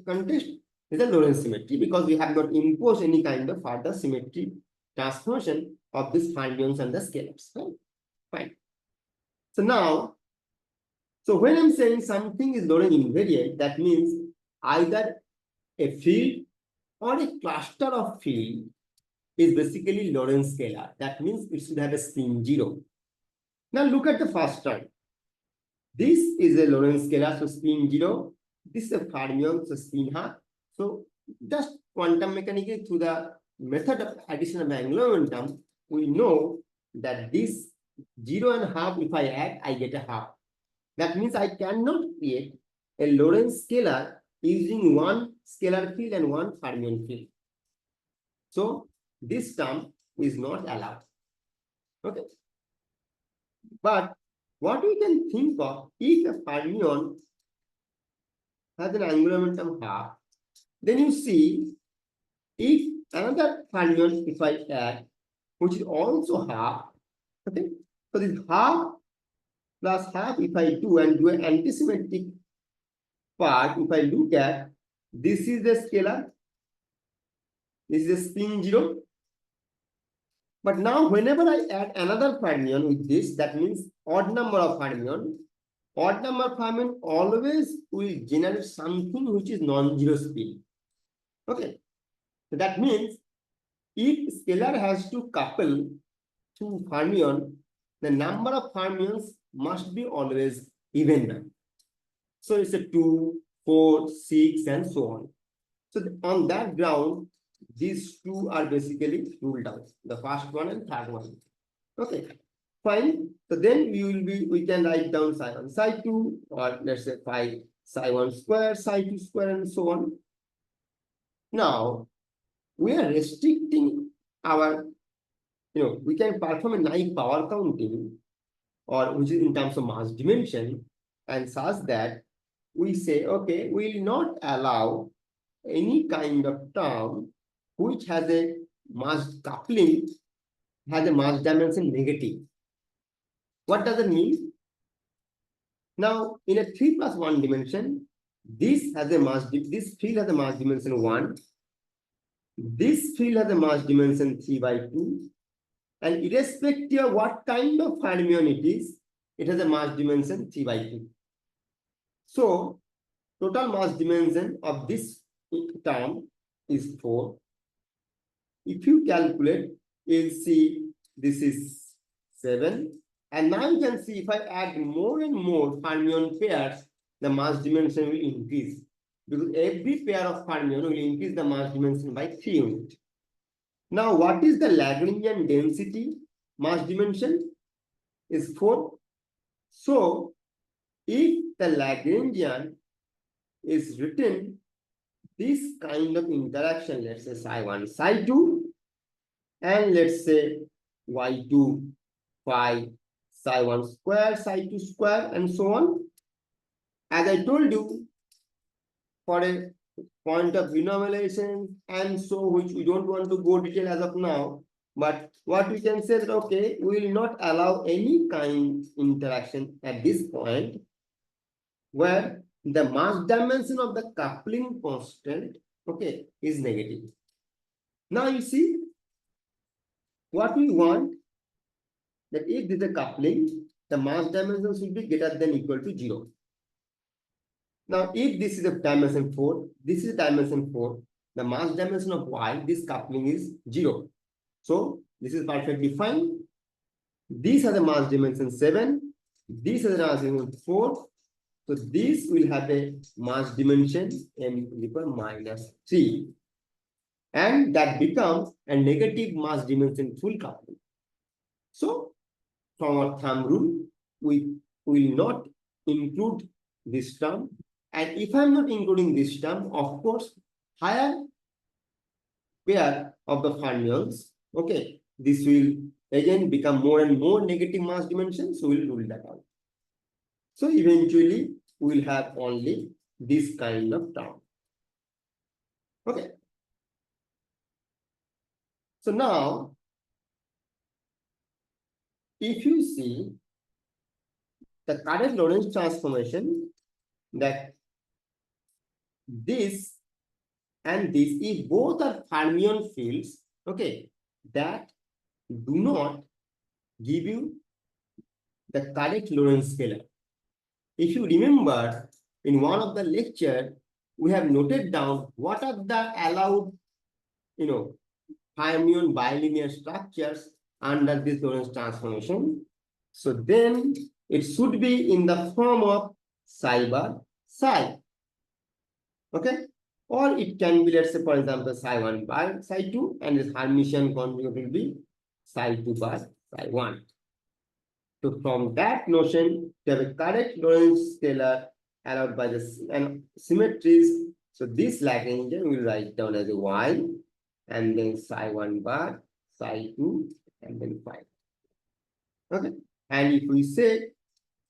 context? Is the Lorentz symmetry, because we have not imposed any kind of further symmetry transformation of these fermions and the scalars. Right? Fine. So now, so when I'm saying something is Lorentz invariant, that means either a field or a cluster of field is basically Lorentz scalar. That means it should have a spin 0. Now look at the first term. This is a Lorentz scalar, so spin 0. This is a fermion, so spin half. So just quantum mechanically through the method of addition of angular momentum, we know that this 0 and half, if I add, I get a half. That means I cannot create a Lorentz scalar using one scalar field and one fermion field. So this term is not allowed. Okay. But what we can think of, if a fermion has an angular momentum half, then you see if another fermion, if I add, which is also half, okay, so this half plus half, if I do and do an antisymmetric part, if I look at, this is the scalar, this is a spin 0. But now whenever I add another fermion with this, that means odd number of fermion always will generate something which is non-zero spin. Okay. So that means if scalar has to couple to fermion, the number of fermions must be always even number. So it's a 2, 4, 6, and so on. So on that ground, these two are basically ruled out, the first one and third one. Okay, fine. So then we can write down psi 1, psi 2, or let's say psi 1 square, psi 2 square, and so on. Now we are restricting our, we can perform a naive power counting, or which is in terms of mass dimension, and such that we say, okay, we will not allow any kind of term which has a mass coupling, has a mass dimension negative. What does it mean? Now, in a 3 plus 1 dimension, this has a mass, this field has a mass dimension 1. This field has a mass dimension 3/2. And irrespective of what kind of fermion it is, it has a mass dimension 3/2. So, total mass dimension of this term is 4. If you calculate, you'll see this is 7. And now you can see if I add more and more fermion pairs, the mass dimension will increase. Because every pair of fermion will increase the mass dimension by 3 units. Now, what is the Lagrangian density? Mass dimension is 4. So, if the Lagrangian is written this kind of interaction, let's say psi 1, psi 2, and let's say y2, phi, psi 1 square, psi 2 square, and so on. As I told you, for a point of renormalization and so, which we don't want to go detail as of now, but what we can say that, okay, we will not allow any kind interaction at this point where the mass dimension of the coupling constant, okay, is negative. Now you see, what we want, that if this is a coupling, the mass dimension should be greater than or equal to 0. Now, if this is a dimension 4, this is dimension 4, the mass dimension of y, this coupling is 0. So, this is perfectly fine. This has a mass dimension 7, this has a mass dimension 4. So, this will have a mass dimension m equal -3. and that becomes a negative mass dimension full coupling. So from our thumb rule, we will not include this term. And if I'm not including this term, of course, higher pair of the fermions, okay, this will again become more and more negative mass dimensions, so we'll rule that out. So eventually, we'll have only this kind of term. Okay. So now, if you see the current Lorentz transformation, that this and this, if both are fermion fields, okay, that do not give you the correct Lorentz scalar. If you remember, in one of the lecture, we have noted down what are the allowed, fermion bilinear structures under this Lorentz transformation. So then it should be in the form of psi bar psi. Okay? Or it can be, let's say, for example, psi 1 by psi 2, and this Hermitian conjugate will be psi 2 by psi 1. So from that notion, to have a correct Lorentz scalar allowed by the symmetries. So this Lagrangian we will write down as a y, and then psi 1 bar, psi 2, and then 5. Okay. And if we say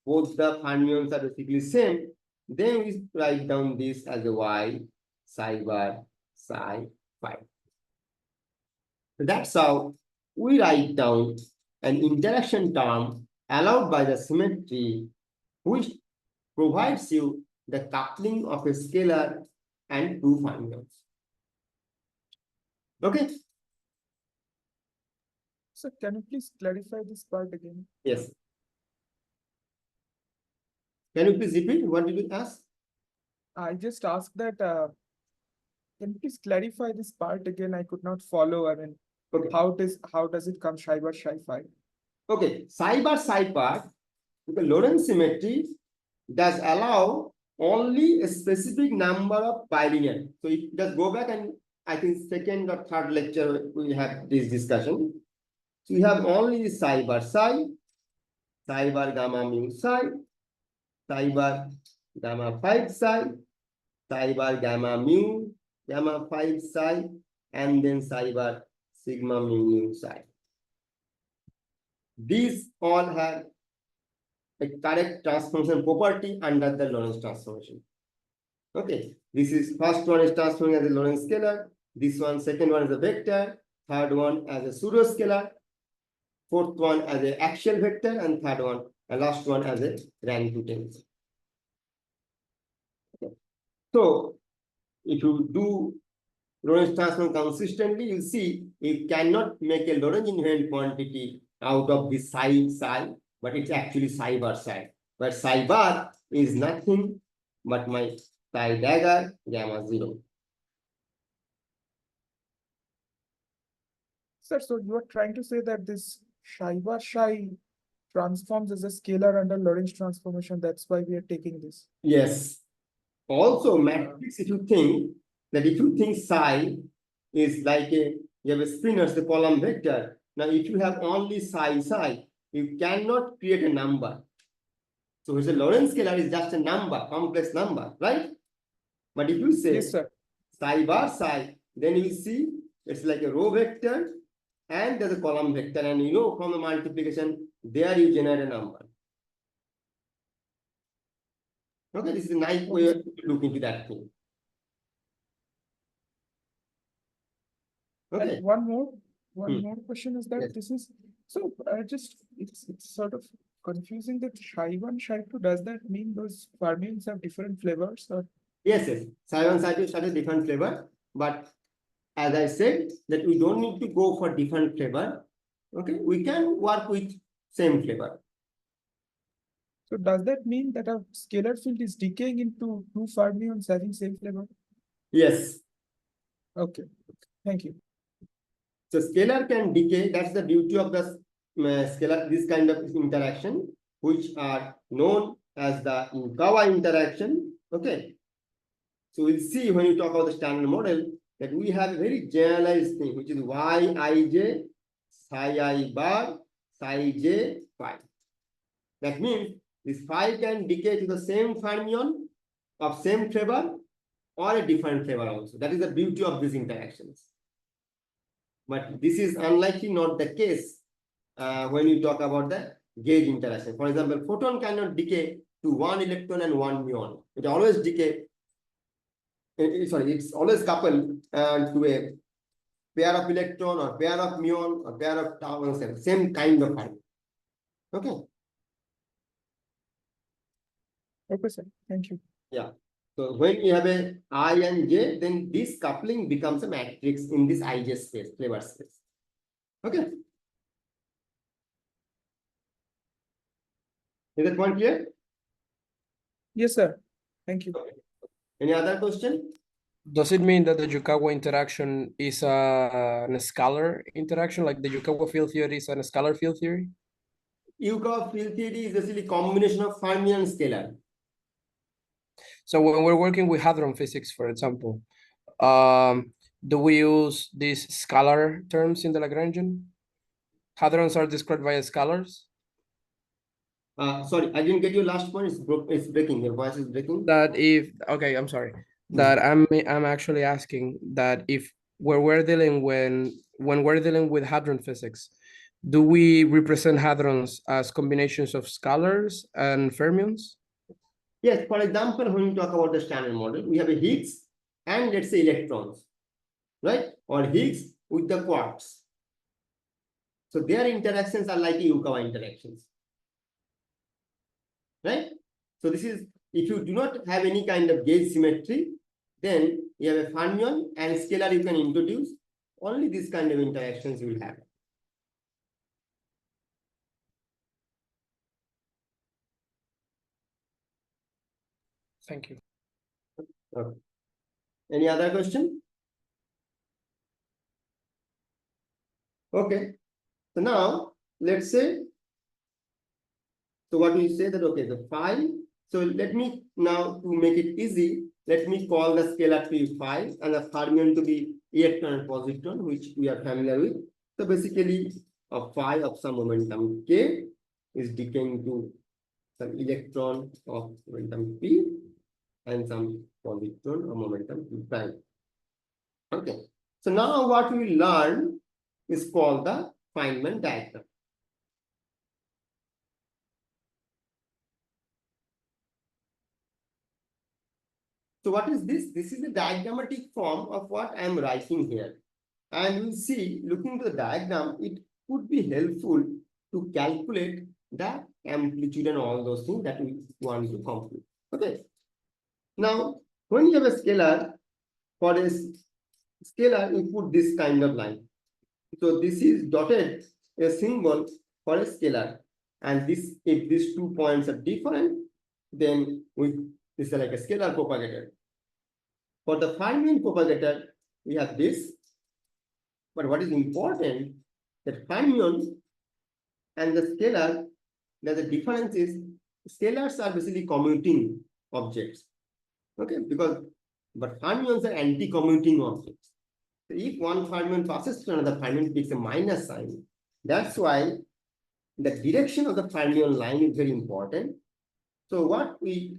both the fermions are basically same, then we write down this as a y, psi bar, psi 5. So that's how we write down an interaction term allowed by the symmetry, which provides you the coupling of a scalar and two fermions. Okay.
So can you please clarify this part again?
Yes. Can you please repeat? What did you ask?
I just asked that, can you please clarify this part again? I could not follow. I mean,
Okay.
how does it come psi bar psi 5?
Okay, psi bar psi part, the Lorentz symmetry does allow only a specific number of bilinear. So if just go back, and I think second or third lecture we have this discussion. So you have only psi bar psi, psi bar gamma mu psi, psi bar gamma 5 psi, psi bar gamma mu gamma 5 psi, and then psi bar sigma mu psi. These all have a correct transformation property under the Lorentz transformation. Okay, this is first one is transforming as a Lorentz scalar. This one, second one is a vector. Third one as a pseudo scalar. Fourth one as an axial vector, and third one, and last one as a rank 2 tensor. Okay. So if you do Lorentz transform consistently, you see you cannot make a Lorentz invariant quantity out of this psi, but it's actually psi bar psi. But psi bar is nothing but my psi dagger gamma 0.
Sir, so you are trying to say that this psi bar psi transforms as a scalar under Lorentz transformation. That's why we are taking this.
Yes. Also, matrix, if you think psi is like you have a spinner, the column vector. Now, if you have only psi, you cannot create a number. So it's a Lorentz scalar is just a number, complex number, right? But if you say
Yes, sir.
psi bar psi, then you see it's like a row vector and there's a column vector, and from the multiplication, there you generate a number. Okay, this is a nice way to look into that thing. Okay.
And one more question is that
Yes.
this is so it's sort of confusing that psi 1 psi 2. Does that mean those fermions have different flavors, or?
Yes. Psi 1, psi 2 start a different flavor, but as I said, that we don't need to go for different flavor. Okay, we can work with same flavor.
So does that mean that a scalar field is decaying into two fermions having same flavor?
Yes.
Okay, thank you.
So scalar can decay. That's the beauty of the scalar, this kind of interaction, which are known as the Yukawa interaction. Okay. So we'll see when you talk about the standard model, that we have a very generalized thing, which is Yij psi I bar psi j phi. That means this phi can decay to the same fermion of same flavor or a different flavor also. That is the beauty of these interactions. But this is unlikely not the case when you talk about the gauge interaction. For example, photon cannot decay to one electron and one muon. It always decay. It's always coupled to a pair of electron or pair of muon or pair of tau and same kind of ion. Okay.
Okay, sir. Thank you.
Yeah. So when you have a I and J, then this coupling becomes a matrix in this IJ space, flavor space. Okay. Is that point clear?
Yes, sir. Thank you.
Any other question?
Does it mean that the Yukawa interaction is a scalar interaction, like the Yukawa field theory is a scalar field theory?
Yukawa field theory is basically combination of Fermi and scalar.
So when we're working with hadron physics, for example, do we use these scalar terms in the Lagrangian? Hadrons are described by scalars?
Sorry, I didn't get your last point. It's breaking. Your voice is breaking.
That if, okay, I'm sorry. That I'm actually asking that if when we're dealing with hadron physics, do we represent hadrons as combinations of scalars and fermions?
Yes, for example, when you talk about the Standard Model, we have a Higgs and let's say electrons, right? Or Higgs with the quarks. So their interactions are like Yukawa interactions, right? So this is, if you do not have any kind of gauge symmetry, then you have a fermion and scalar you can introduce. Only this kind of interactions you will have.
Thank you.
Okay. Any other question? Okay. So now let's say, so what we say that, okay, the phi. So let me now, to make it easy, let me call the scalar to be phi and the fermion to be electron and positron, which we are familiar with. So basically a phi of some momentum k is decaying to some electron of momentum p and some positron of momentum p prime. Okay. So now what we learn is called the Feynman diagram. So what is this? This is the diagrammatic form of what I am writing here. And you see, looking to the diagram, it could be helpful to calculate the amplitude and all those things that we want to compute. Okay. Now, when you have a scalar, for a scalar, you put this kind of line. So this is dotted a symbol for a scalar. And this, if these 2 points are different, then this is like a scalar propagator. For the Feynman propagator, we have this. But what is important, that fermion and the scalar, that the difference is scalars are basically commuting objects. Okay, but fermions are anti-commuting objects. So if one fermion passes to another fermion, it takes a minus sign. That's why the direction of the fermion line is very important. So what we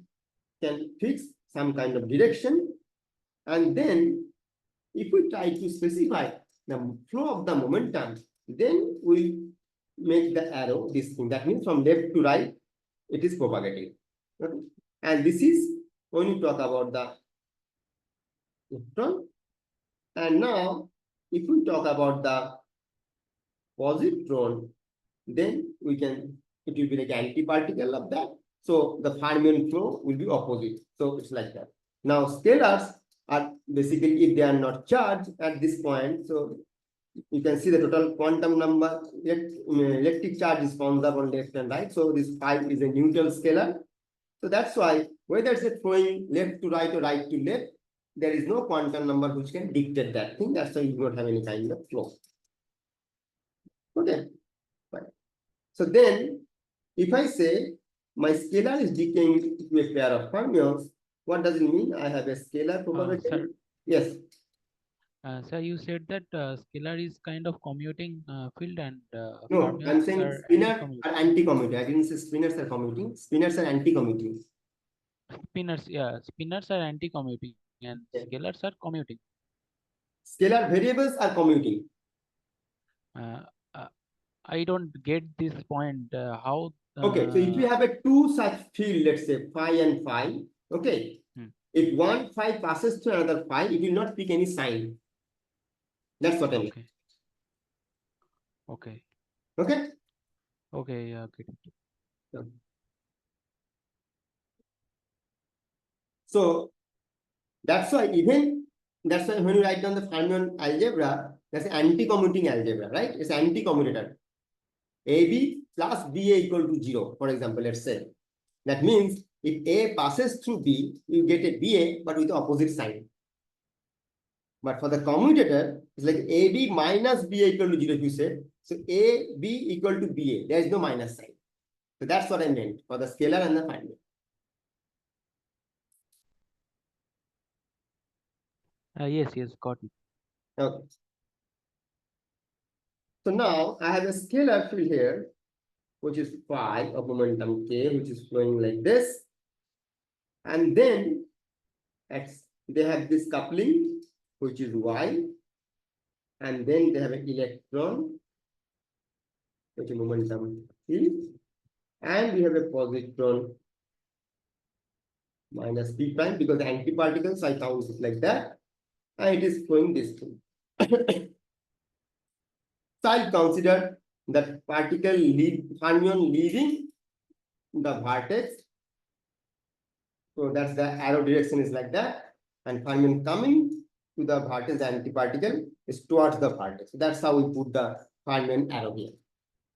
can fix some kind of direction, and then if we try to specify the flow of the momentum, then we make the arrow this thing. That means from left to right, it is propagating. Okay? And this is when you talk about the electron. And now, if we talk about the positron, then it will be like antiparticle of that. So the fermion flow will be opposite. So it's like that. Now scalars are basically, if they are not charged at this point, so you can see the total quantum number, electric charge is conserved on left and right. So this phi is a neutral scalar. So that's why whether it's flowing left to right or right to left, there is no quantum number which can dictate that thing. That's why you don't have any kind of flow. Okay, fine. So then, if I say my scalar is decaying to a pair of fermions, what does it mean? I have a scalar propagator.
Sir,
Yes.
Sir, you said that scalar is kind of commuting field and
No, I'm
fermions
saying
are
spinner
anti-commuting.
are anti-commuting. I didn't say spinners are commuting. Spinners are anti-commuting.
Spinners, yeah, spinners are anti-commuting and
Yeah.
scalars are commuting.
Scalar variables are commuting.
Uh, uh, I don't get this point. How?
Okay, so if you have a two such field, let's say phi and phi, okay.
Hmm.
If one phi passes to another phi, it will not pick any sign. That's what I mean.
Okay. Okay.
Okay.
Okay. Yeah. Okay.
So that's why when you write down the fermion algebra, that's an anti-commuting algebra, right? It's anti-commutator. AB plus BA equal to 0, for example, let's say. That means if A passes through B, you get a BA, but with the opposite sign. But for the commutator, it's like AB minus BA equal to 0, if you say. So AB equal to BA, there is no minus sign. So that's what I meant for the scalar and the fermion.
Yes. Yes. Got it.
Okay. So now I have a scalar field here, which is phi of momentum k, which is flowing like this. And then they have this coupling, which is y. And then they have an electron, which is momentum p. And we have a positron minus p prime because the antiparticle, so I count it like that. And it is flowing this thing. So I'll consider that fermion leaving the vertex. So that's the arrow direction is like that. And fermion coming to the vertex, the antiparticle is towards the vertex. So that's how we put the fermion arrow here.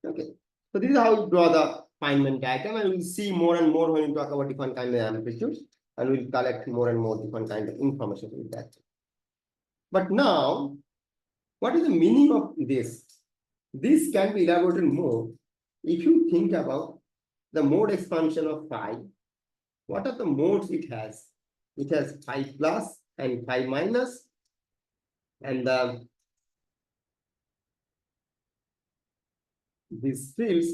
Okay. So this is how we draw the Feynman diagram, and we'll see more and more when we talk about different kind of amplitudes, and we'll collect more and more different kind of information with that. But now, what is the meaning of this? This can be elaborated more if you think about the mode expansion of phi. What are the modes it has? It has phi plus and phi minus, and these fields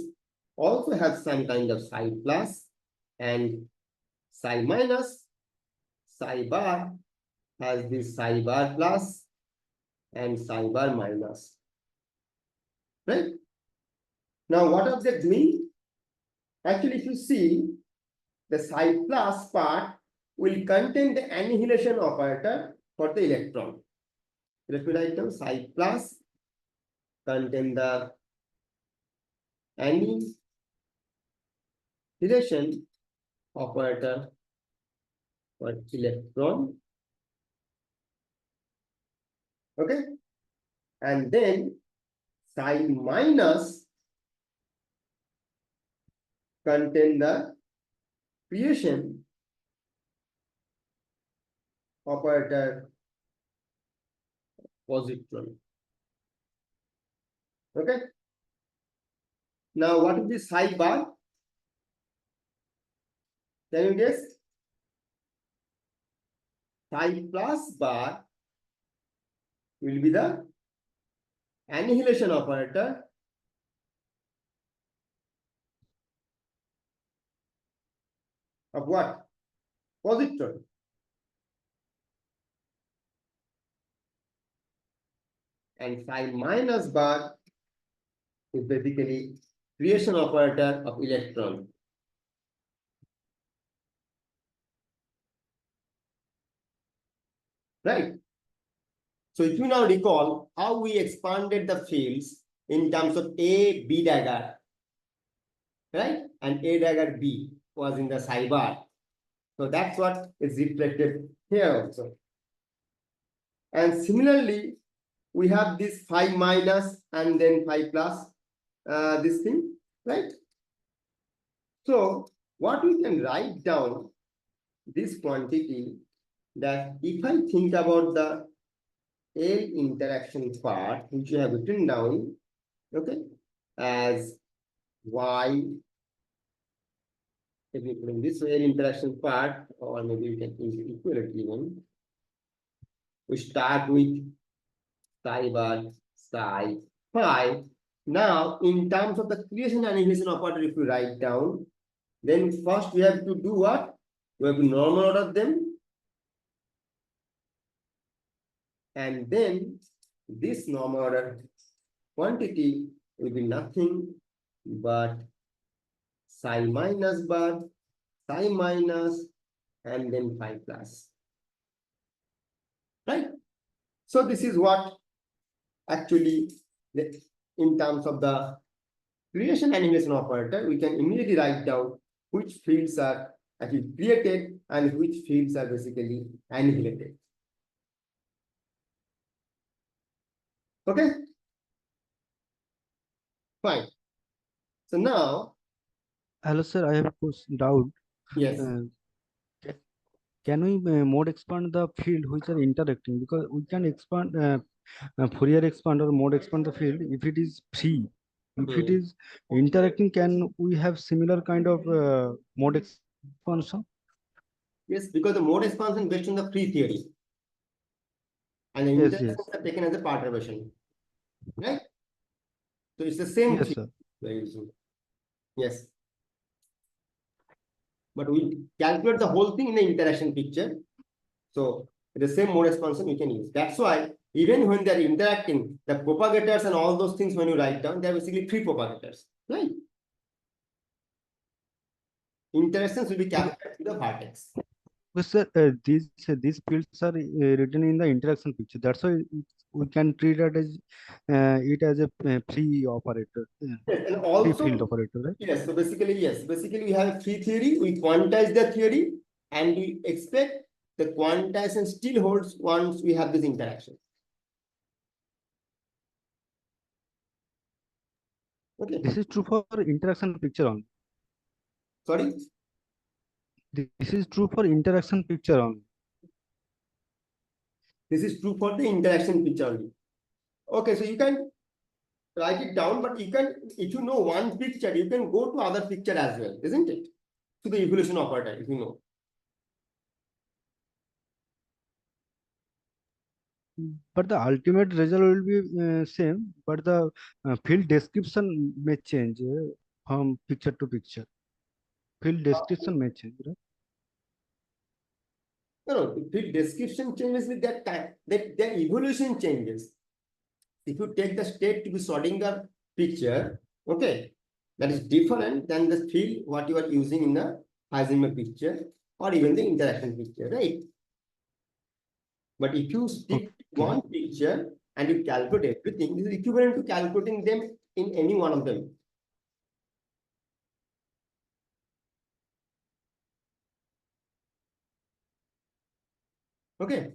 also have some kind of psi plus and psi minus. Psi bar has this psi bar plus and psi bar minus. Right? Now, what does that mean? Actually, if you see, the psi plus part will contain the annihilation operator for the electron. Let me write down psi plus contain the annihilation operator for electron. Okay? And then psi minus contain the creation operator positron. Okay. Now, what is the psi bar? Can you guess? Psi plus bar will be the annihilation operator of what? Positron. And psi minus bar is basically creation operator of electron. Right? So if you now recall how we expanded the fields in terms of A, B dagger, right? And A dagger B was in the psi bar. So that's what is reflected here also. And similarly, we have this phi minus and then phi plus this thing, right? So what we can write down this quantity, that if I think about the L interaction part, which you have written down, okay, as y, let me put in this L interaction part, or maybe we can equal it even. We start with psi bar, psi, phi. Now, in terms of the creation and annihilation operator, if we write down, then first we have to do what? We have to normal order them. And then this normal order quantity will be nothing but psi minus bar, psi minus, and then phi plus. Right? So this is what actually, in terms of the creation annihilation operator, we can immediately write down which fields are actually created and which fields are basically annihilated. Okay? Fine. So now,
Hello, sir. I have a doubt.
yes,
Can we mode expand the field which are interacting? Because we can expand Fourier expand or mode expand the field if it is free. If it is interacting, can we have similar kind of mode expansion?
yes, because the mode expansion based on the free theory and the
Yes,
interactions
yes.
are taken as a perturbation, right? So it's the same
Yes,
thing
sir.
we're using. Yes. But we calculate the whole thing in the interaction picture. So the same mode expansion we can use. That's why even when they're interacting, the propagators and all those things when you write down, they're basically free propagators, right? Interactions will be captured to the vertex.
But sir, these fields are written in the interaction picture. That's why we can treat it as a free operator,
Yes, and
free
also,
field operator, right?
yes, so basically, yes, basically we have free theory, we quantize the theory, and we expect the quantization still holds once we have this interaction. Okay,
This is true for interaction picture only.
sorry.
This is true for interaction picture only.
This is true for the interaction picture only. Okay, so you can write it down, but you can, if you know one picture, you can go to other picture as well, isn't it? To the evolution operator, if you know.
But the ultimate result will be same, but the field description may change from picture to picture. Field description may change, right?
No, the description changes with that time, that the evolution changes. If you take the state to be Schrodinger picture, okay, that is different than the field what you are using in the Heisenberg picture or even the interaction picture, right? But if you stick to one picture and you calculate everything, this is equivalent to calculating them in any one of them. Okay.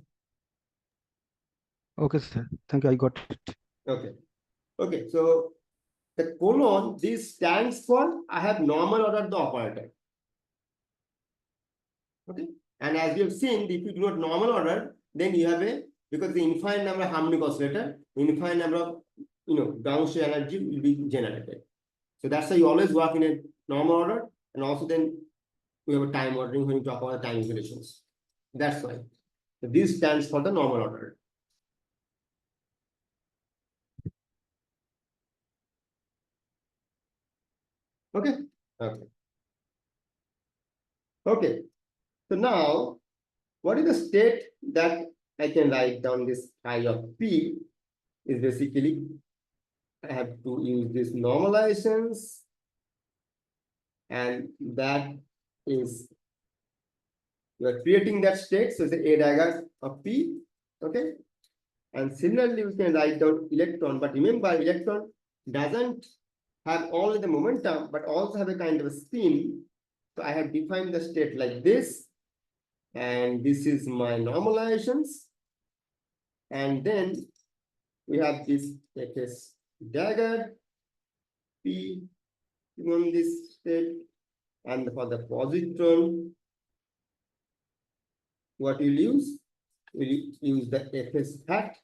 Okay, sir. Thank you. I got it.
Okay. Okay. So the colon, this stands for I have normal ordered the operator. Okay. And as we have seen, if you do not normal order, then you have a, because the infinite number of harmonic oscillator, infinite number of Gaussian energy will be generated. So that's why you always work in a normal order, and also then we have a time ordering when you talk about the time relations. That's why. So this stands for the normal order. Okay. Okay. Okay. So now, what is the state that I can write down this I of P is basically I have to use this normalizations, and that is we are creating that state. So it's a dagger of P. Okay. And similarly, we can write down electron, but remember, electron doesn't have only the momentum, but also have a kind of a spin. So I have defined the state like this, and this is my normalizations. And then we have this Fs dagger P on this state, and for the positron, what we'll use? We'll use the Fs hat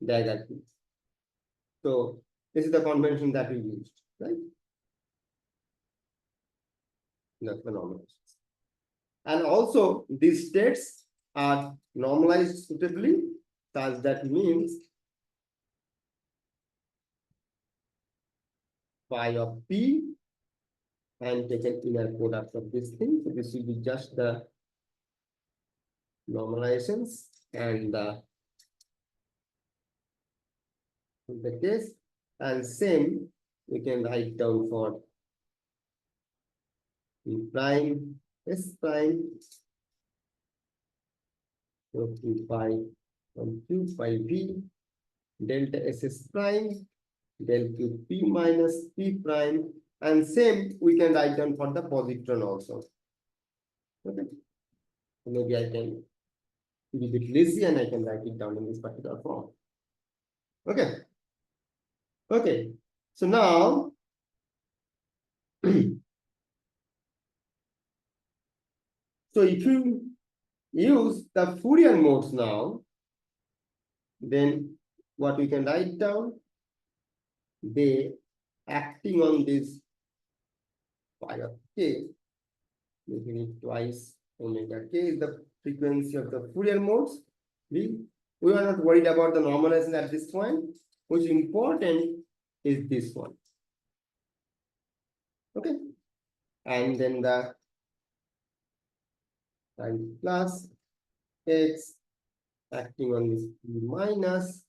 dagger P. So this is the convention that we used, right? That's the normalizations. And also these states are normalized suitably, such that means phi of P and take an inner product of this thing. So this will be just the normalizations and the case, and same we can write down for P prime, S prime, so Q phi from Q phi V, delta SS prime, del Q P minus P prime, and same we can write down for the positron also. Okay, maybe I can be a bit lazy and I can write it down in this particular form. Okay. Okay. So now so if you use the Fourier modes now, then what we can write down, they acting on this phi of k, making it twice omega k is the frequency of the Fourier modes. We are not worried about the normalization at this point. Which is important is this one. Okay, and then the time plus x acting on this P minus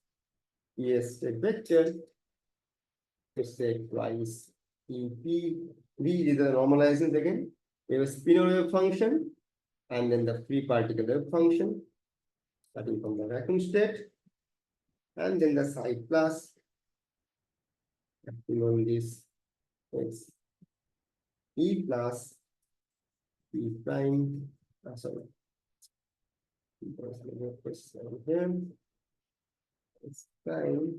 PS vector, let's say twice EP. V is the normalizations again. We have a spinor wave function and then the free particle wave function starting from the vacuum state, and then the psi plus acting on this x E plus P prime. Sorry. Here. It's prime.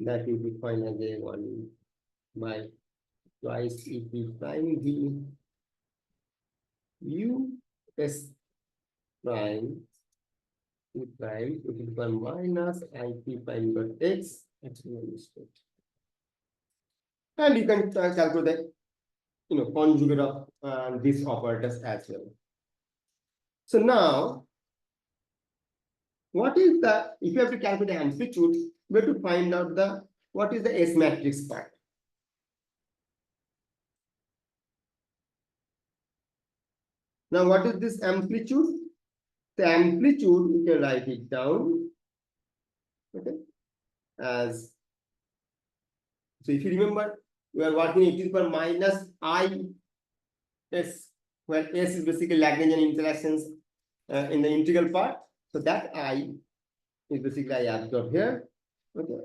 That will be defined as a 1 by twice EP prime V U S prime P prime, which is 1 minus IP prime dot X. Actually, a mistake. And you can calculate the conjugate of these operators as well. So now, what is the, if you have to calculate the amplitude, we have to find out what is the S matrix part. Now, what is this amplitude? The amplitude, we can write it down, okay, as, so if you remember, we are working e to the power minus I S, where S is basically Lagrangian interactions in the integral part. So that I is basically I absorb here. Okay.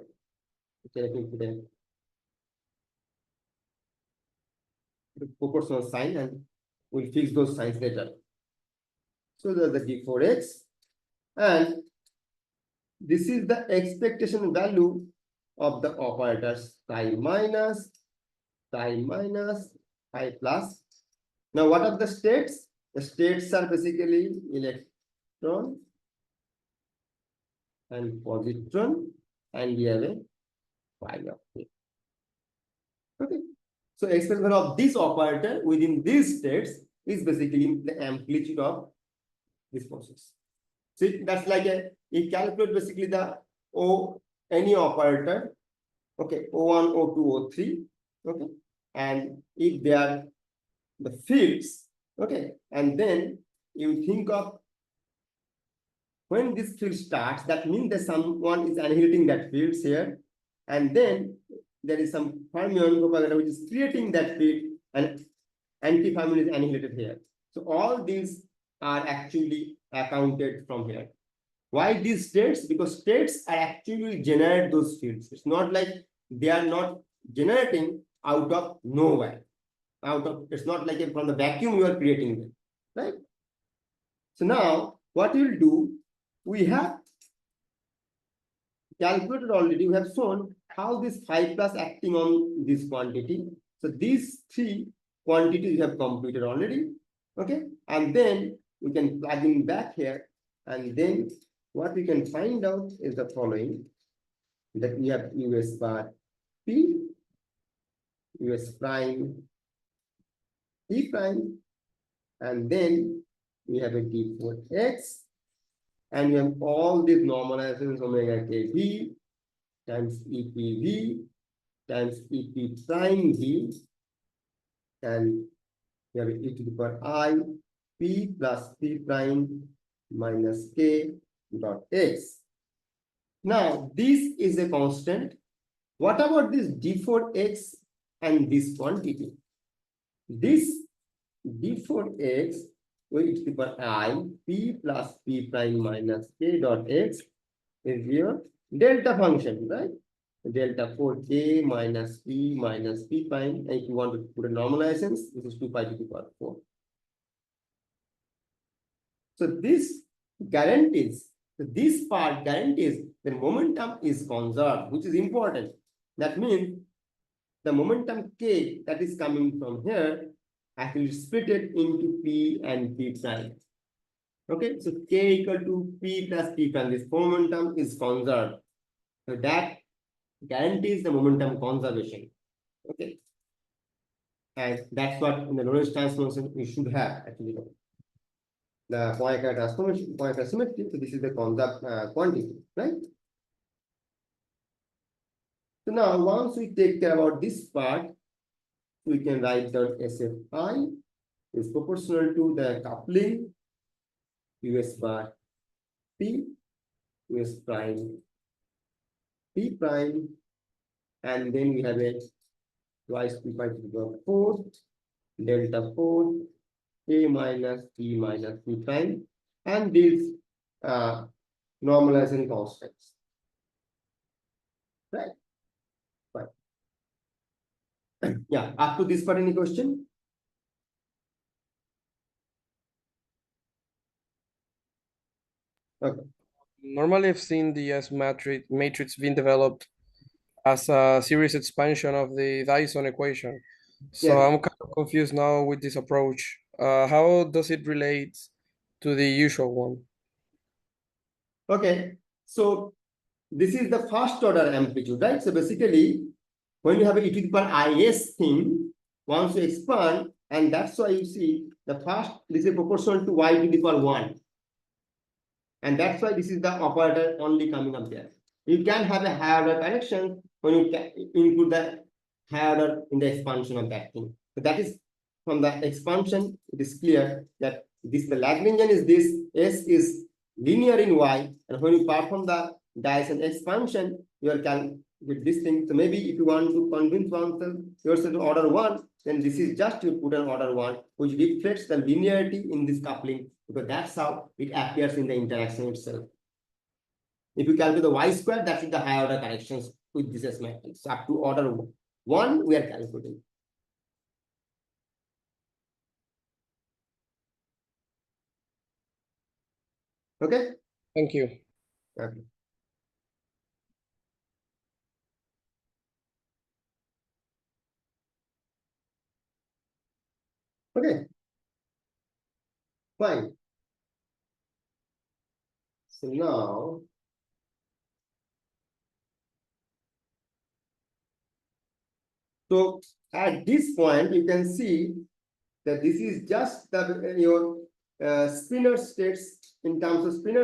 Let me put the proportional sign and we'll fix those signs later. So there's the D4X, and this is the expectation value of the operators psi minus, psi plus. Now, what are the states? The states are basically electron and positron, and we have a phi of k. Okay. So expression of this operator within these states is basically the amplitude of this process. See, that's like it calculates basically the any operator, okay, O1, O2, O3, okay, and if they are the fields, okay, and then you think of when this field starts, that means that someone is annihilating that fields here, and then there is some fermion propagator which is creating that field, and anti-fermion is annihilated here. So all these are actually accounted from here. Why these states? Because states are actually generate those fields. It's not like they are not generating out of nowhere. It's not like from the vacuum you are creating them, right? So now what we'll do, we have calculated already, we have shown how this phi plus acting on this quantity. So these three quantities we have computed already, okay? And then we can plug in back here, and then what we can find out is the following, that we have US bar P, US prime, P prime, and then we have a D4X, and we have all these normalizations omega kV times EPV times EP prime V, and we have e to the power I P plus P prime minus K dot X. Now, this is a constant. What about this d4x and this quantity? This d4x with to the power I P plus P prime minus K dot X is your delta function, right? Delta 4K minus P prime. And if you want to put a normalizations, this is 2 pi to the power 4. So this part guarantees the momentum is conserved, which is important. That means the momentum K that is coming from here actually split it into P and P prime. Okay, so K equal to P plus P prime. This momentum is conserved. So that guarantees the momentum conservation. Okay, and that's what in the Lorentz transformation we should have actually. The Poincare transformation, Poincare symmetry. So this is the conserved quantity, right? So now once we take care about this part, we can write down SFI is proportional to the coupling US bar P, US prime P prime, and then we have a twice P pi to the power 4 delta 4 A minus P minus P prime, and these normalizing constants. Right? Fine. Yeah, up to this part, any question? Okay.
Normally, I've seen the S matrix being developed as a series expansion of the Dyson equation. So
Yes.
I'm kind of confused now with this approach. How does it relate to the usual one?
Okay. So this is the first order amplitude, right? So basically, when you have a e to the power is thing, once you expand, and that's why you see the first, this is proportional to y to the power 1. And that's why this is the operator only coming up there. You can have a higher order correction when you can include the higher order in the expansion of that thing. So that is from the expansion, it is clear that this the Lagrangian is this, S is linear in Y, and when you perform the Dyson expansion, you can with this thing. So maybe if you want to convince yourself to order 1, then this is just you put an order 1, which reflects the linearity in this coupling, because that's how it appears in the interaction itself. If you calculate the y square, that is the higher order corrections with this S matrix. So up to order 1, we are calculating. Okay.
Thank you.
Okay. Okay. Fine. So now, so at this point, you can see that this is just the your spinor states in terms of spinor